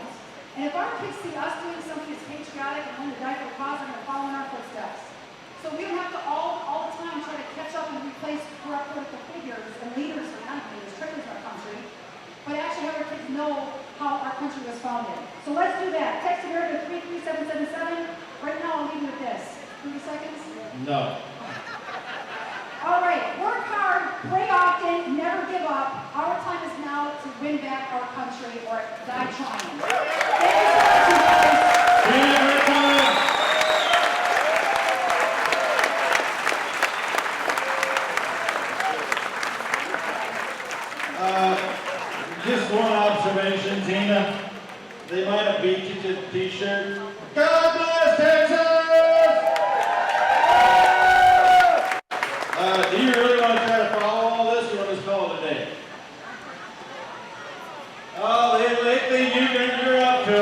And if our kids see us doing something that's patriotic and willing to die for the cause, they're going to follow in our footsteps. So we don't have to all the time try to catch up and replace corrupt political figures and leaders, or not leaders, traitors in our country, but actually have our kids know how our country was founded. So let's do that. Text America 33777. Right now, I'll leave you with this. 30 seconds? No. All right. Work hard, pray often, never give up. Our time is now to win back our country or die trying. Thank you so much, guys. Just one observation, Tina. They might have beat you to the t-shirt. God bless Texas! Do you really want to try to follow all this, or what is called today? Oh, they think you're up to it.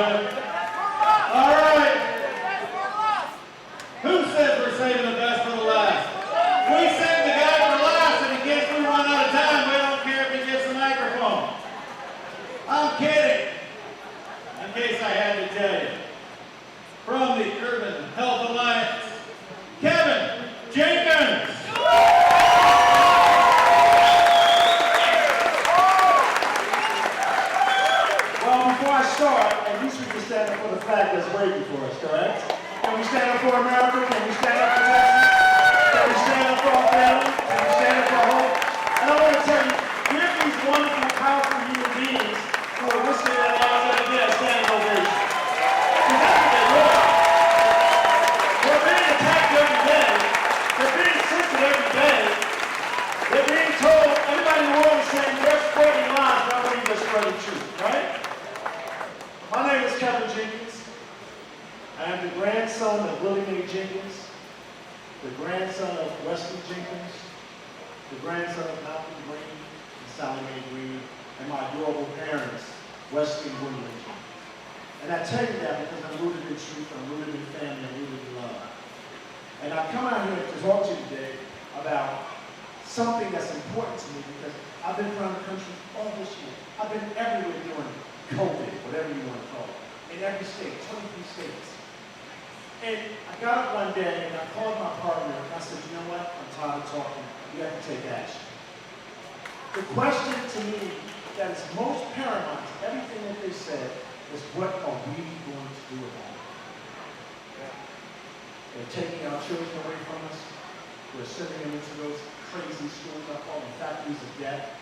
All right. Who said we're saving the best for the last? We saved the guy for last, and in case we run out of time, we don't care if he gets the microphone. I'm kidding. In case I had to tell you. From the Urban Health Alliance, Kevin Jenkins. Well, before I start, at least we can stand up for the flag that's waiting for us, correct? Can we stand up for America? Can we stand up for Texas? Can we stand up for our family? Can we stand up for hope? And I want to tell you, here's these wonderful, powerful human beings who are risking their lives every day a standing ovation. Because that's what they were. They're being attacked every day. They're being censored every day. They're being told, everybody in the world is saying they're spreading lies, but I believe they're spreading truth, right? My name is Kevin Jenkins. I am the grandson of Willie Mae Jenkins, the grandson of Wesley Jenkins, the grandson of Malcolm Green and Sally Mae Green, and my adorable parents, Wesley and Willie Mae Jenkins. And I tell you that because I'm rooted in truth, I'm rooted in family, I'm rooted in love. And I've come out here to talk to you today about something that's important to me because I've been around the country all this year. I've been everywhere during COVID, whatever you want to call it, in every state, 23 states. And I got up one day and I called my partner and I said, you know what, I'm tired of talking. We have to take action. The question to me that is most paramount to everything that they said is what are we going to do about it? They're taking our children away from us. We're sending them into those crazy schools I call them factories of death.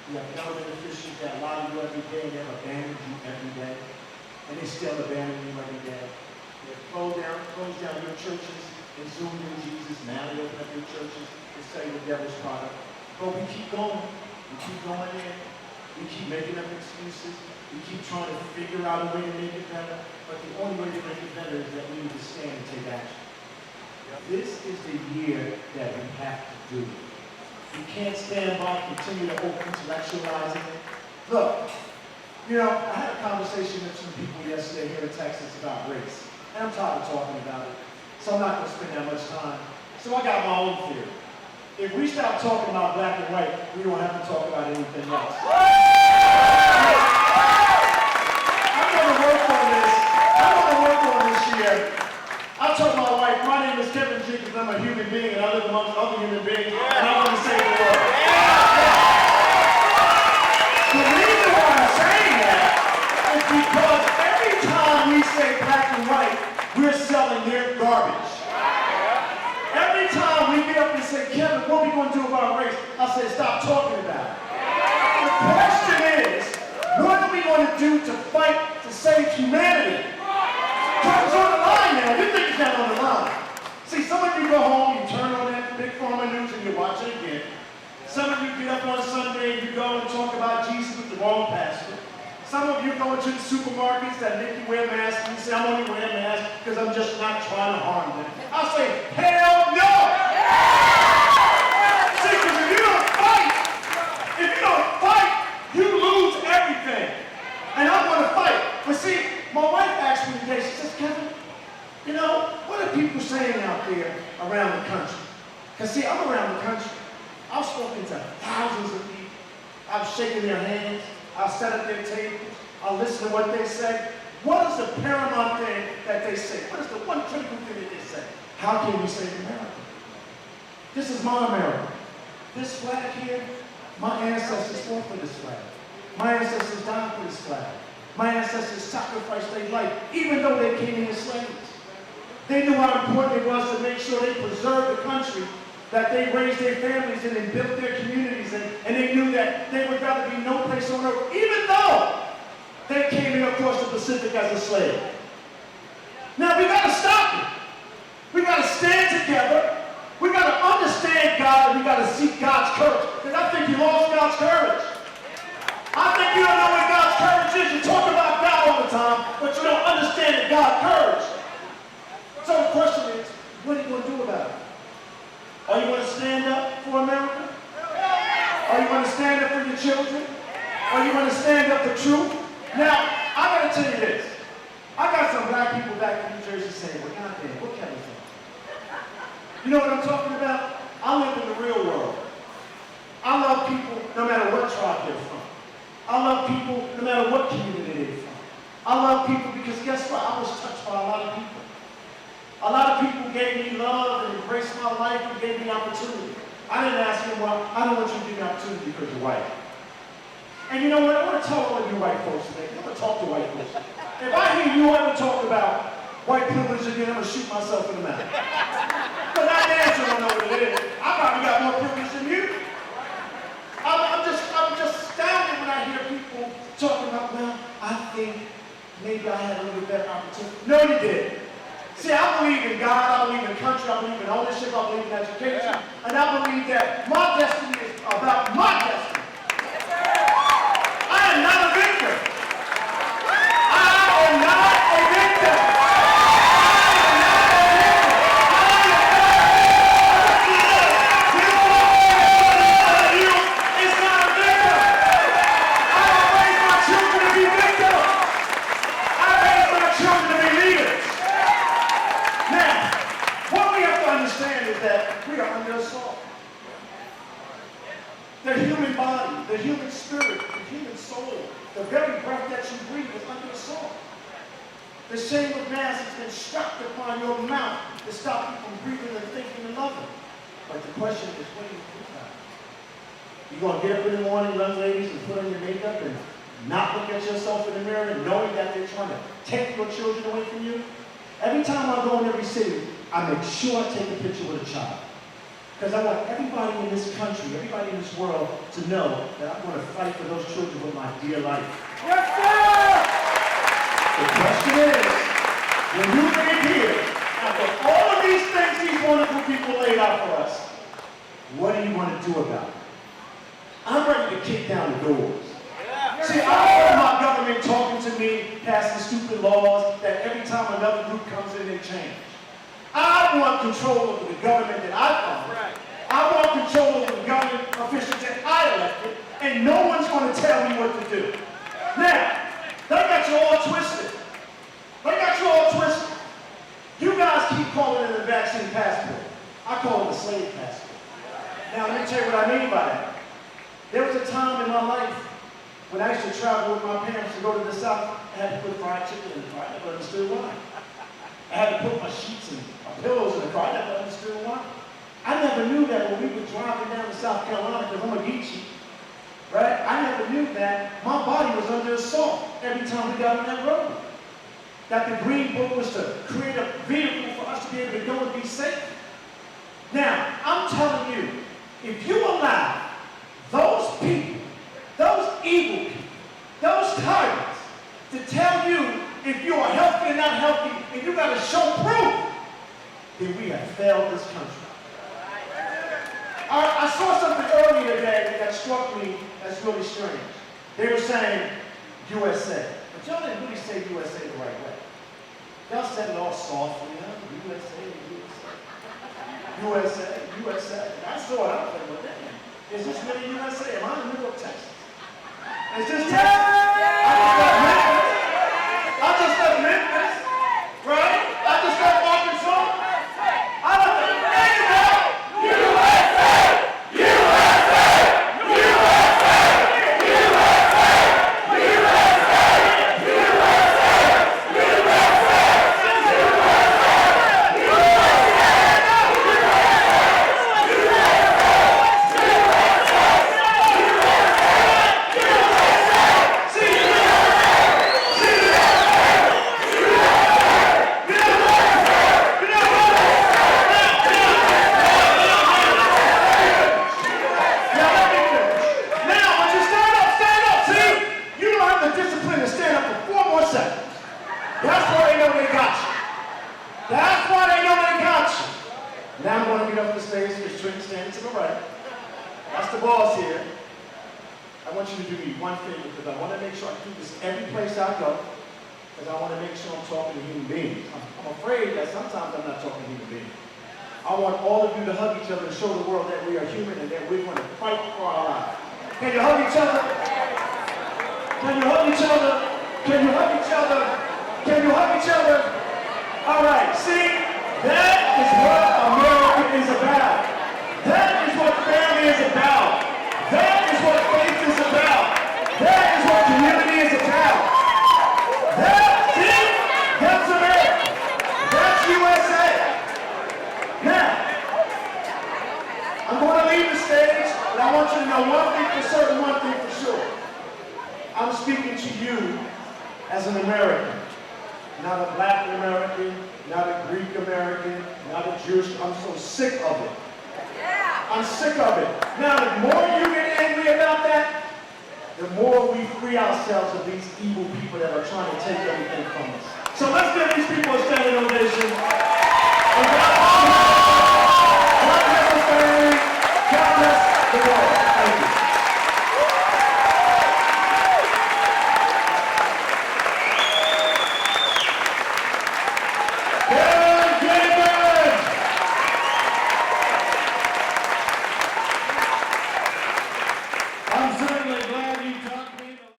We have government officials that lie to you every day and they have abandoned you every day. And they still abandon you every day. They've closed down your churches and zoomed in Jesus. Now they open up your churches and say the devil's product. But we keep going. We keep going in. We keep making up excuses. We keep trying to figure out a way to make it better. But the only way to make it better is that we need to stand and take action. This is the year that we have to do it. We can't stand by and continue to over-intellectualize it. Look, you know, I had a conversation with some people yesterday here in Texas about race. And I'm tired of talking about it. So I'm not going to spend that much time. So I got my own theory. If we stop talking about black and white, we don't have to talk about anything else. I'm going to work on this. I'm going to work on this year. I told my wife, my name is Kevin Jenkins, I'm a human being, and I live amongst other human beings, and I'm going to save the world. The reason why I'm saying that is because every time we say black and white, we're selling their garbage. Every time we get up and say, Kevin, what are we going to do about race? I say, stop talking about it. The question is, what are we going to do to fight to save humanity? Something's on the line now. You think it's not on the line. See, some of you go home, you turn on that big pharma news and you watch it again. Some of you get up on Sunday and you go and talk about Jesus with the wrong pastor. Some of you go into the supermarkets that make you wear masks and you say, I'm only wearing masks because I'm just not trying to harm them. I'll say, hell no! See, because if you don't fight, you lose everything. And I'm going to fight. But see, my wife asked me today, she says, Kevin, you know, what are people saying out there around the country? Because see, I'm around the country. I've spoken to thousands of people. I've shaken their hands. I've sat at their tables. I'll listen to what they say. What is the paramount thing that they say? What is the one critical thing that they say? How can we save America? This is my America. This flag here, my ancestors fought for this flag. My ancestors died for this flag. My ancestors sacrificed their life, even though they came in as slaves. They knew how important it was to make sure they preserved the country that they raised their families in and built their communities in, and they knew that they would rather be no place on earth, even though they came in across the Pacific as a slave. Now we gotta stop it. We gotta stand together. We gotta understand God, and we gotta seek God's courage. Because I think you lost God's courage. I think you don't know what God's courage is. You talk about God all the time, but you don't understand God's courage. So the question is, what are you going to do about it? Are you going to stand up for America? Are you going to stand up for your children? Are you going to stand up for truth? Now, I got to tell you this. I got some black people back in New Jersey saying, well, goddamn, what can we do? You know what I'm talking about? I live in the real world. I love people no matter what tribe they're from. I love people no matter what community they're from. I love people because guess what? I was touched by a lot of people. A lot of people gave me love and embraced my life and gave me opportunity. I didn't ask them, well, I don't want you to give me opportunity because you're white. And you know what? I want to tell all of you white folks today. I'm going to talk to white folks. If I hear you ever talk about white privilege again, I'm going to shoot myself in the mouth. Because I damn sure don't know what it is. I probably got more privilege than you. I'm just astounded when I hear people talking about, well, I think maybe I had a little bit better opportunity. No, you didn't. See, I believe in God, I believe in country, I believe in ownership, I believe in education, and I believe that my destiny is about my destiny. I am not a victim. I am not a victim. The human body, the human spirit, the human soul, the very breath that you breathe is under assault. The shame of mass has been strapped upon your mouth to stop you from breathing and thinking and loving. But the question is, what do you do about it? You going to get up in the morning, young ladies, and put on your makeup and not look at yourself in the mirror and knowing that they're trying to take your children away from you? Every time I go in every city, I make sure I take a picture with a child. Because I want everybody in this country, everybody in this world to know that I'm going to fight for those children with my dear life. Yes, sir! The question is, when you leave here, after all of these things these wonderful people laid out for us, what are you going to do about it? I'm ready to kick down the doors. See, I don't want my government talking to me, passing stupid laws that every time another group comes in, they change. I want control over the government that I found. I want control over the government officials that I elected, and no one's going to tell me what to do. Now, they got you all twisted. They got you all twisted. You guys keep calling it a vaccine passport. I call it a slave passport. Now, let me tell you what I mean by that. There was a time in my life when I used to travel with my parents to go to the South. I had to put fried chicken in the car. I never understood why. I had to put my sheets and pillows in the car. I never understood why. I never knew that when we were driving down to South Carolina, because I'm a Geechee, right? I never knew that my body was under assault every time we got on that road. That the Green Book was to create a vehicle for us to be able to go and be safe. Now, I'm telling you, if you allow those people, those evil people, those tyrants, to tell you if you are healthy or not healthy, and you got to show proof, then we have failed this country. I saw something earlier today that struck me as really strange. They were saying USA, but y'all didn't really say USA the right way. Y'all said it all softly, huh? USA, USA, USA. And I saw it, I was like, well, damn, is this really USA? Am I in the middle of Texas? Is this Texas? I just left Memphis, right? I just left Arkansas. I left Atlanta. USA! USA! USA! USA! USA! That's the boss here. I want you to do me one favor because I want to make sure I do this every place I go because I want to make sure I'm talking to human beings. I'm afraid that sometimes I'm not talking to human beings. I want all of you to hug each other and show the world that we are human and that we're going to fight for our lives. Can you hug each other? Can you hug each other? Can you hug each other? Can you hug each other? All right, see? That is what America is about. That is what family is about. That is what faith is about. That is what community is about. That's it. That's America. That's USA. Now, I'm going to leave the stage, but I want you to know one thing for certain, one thing for sure. I'm speaking to you as an American, not a black American, not a Greek American, not a Jewish. I'm so sick of it. I'm sick of it. Now, the more you get angry about that, the more we free ourselves of these evil people that are trying to take everything from us. So let's give these people a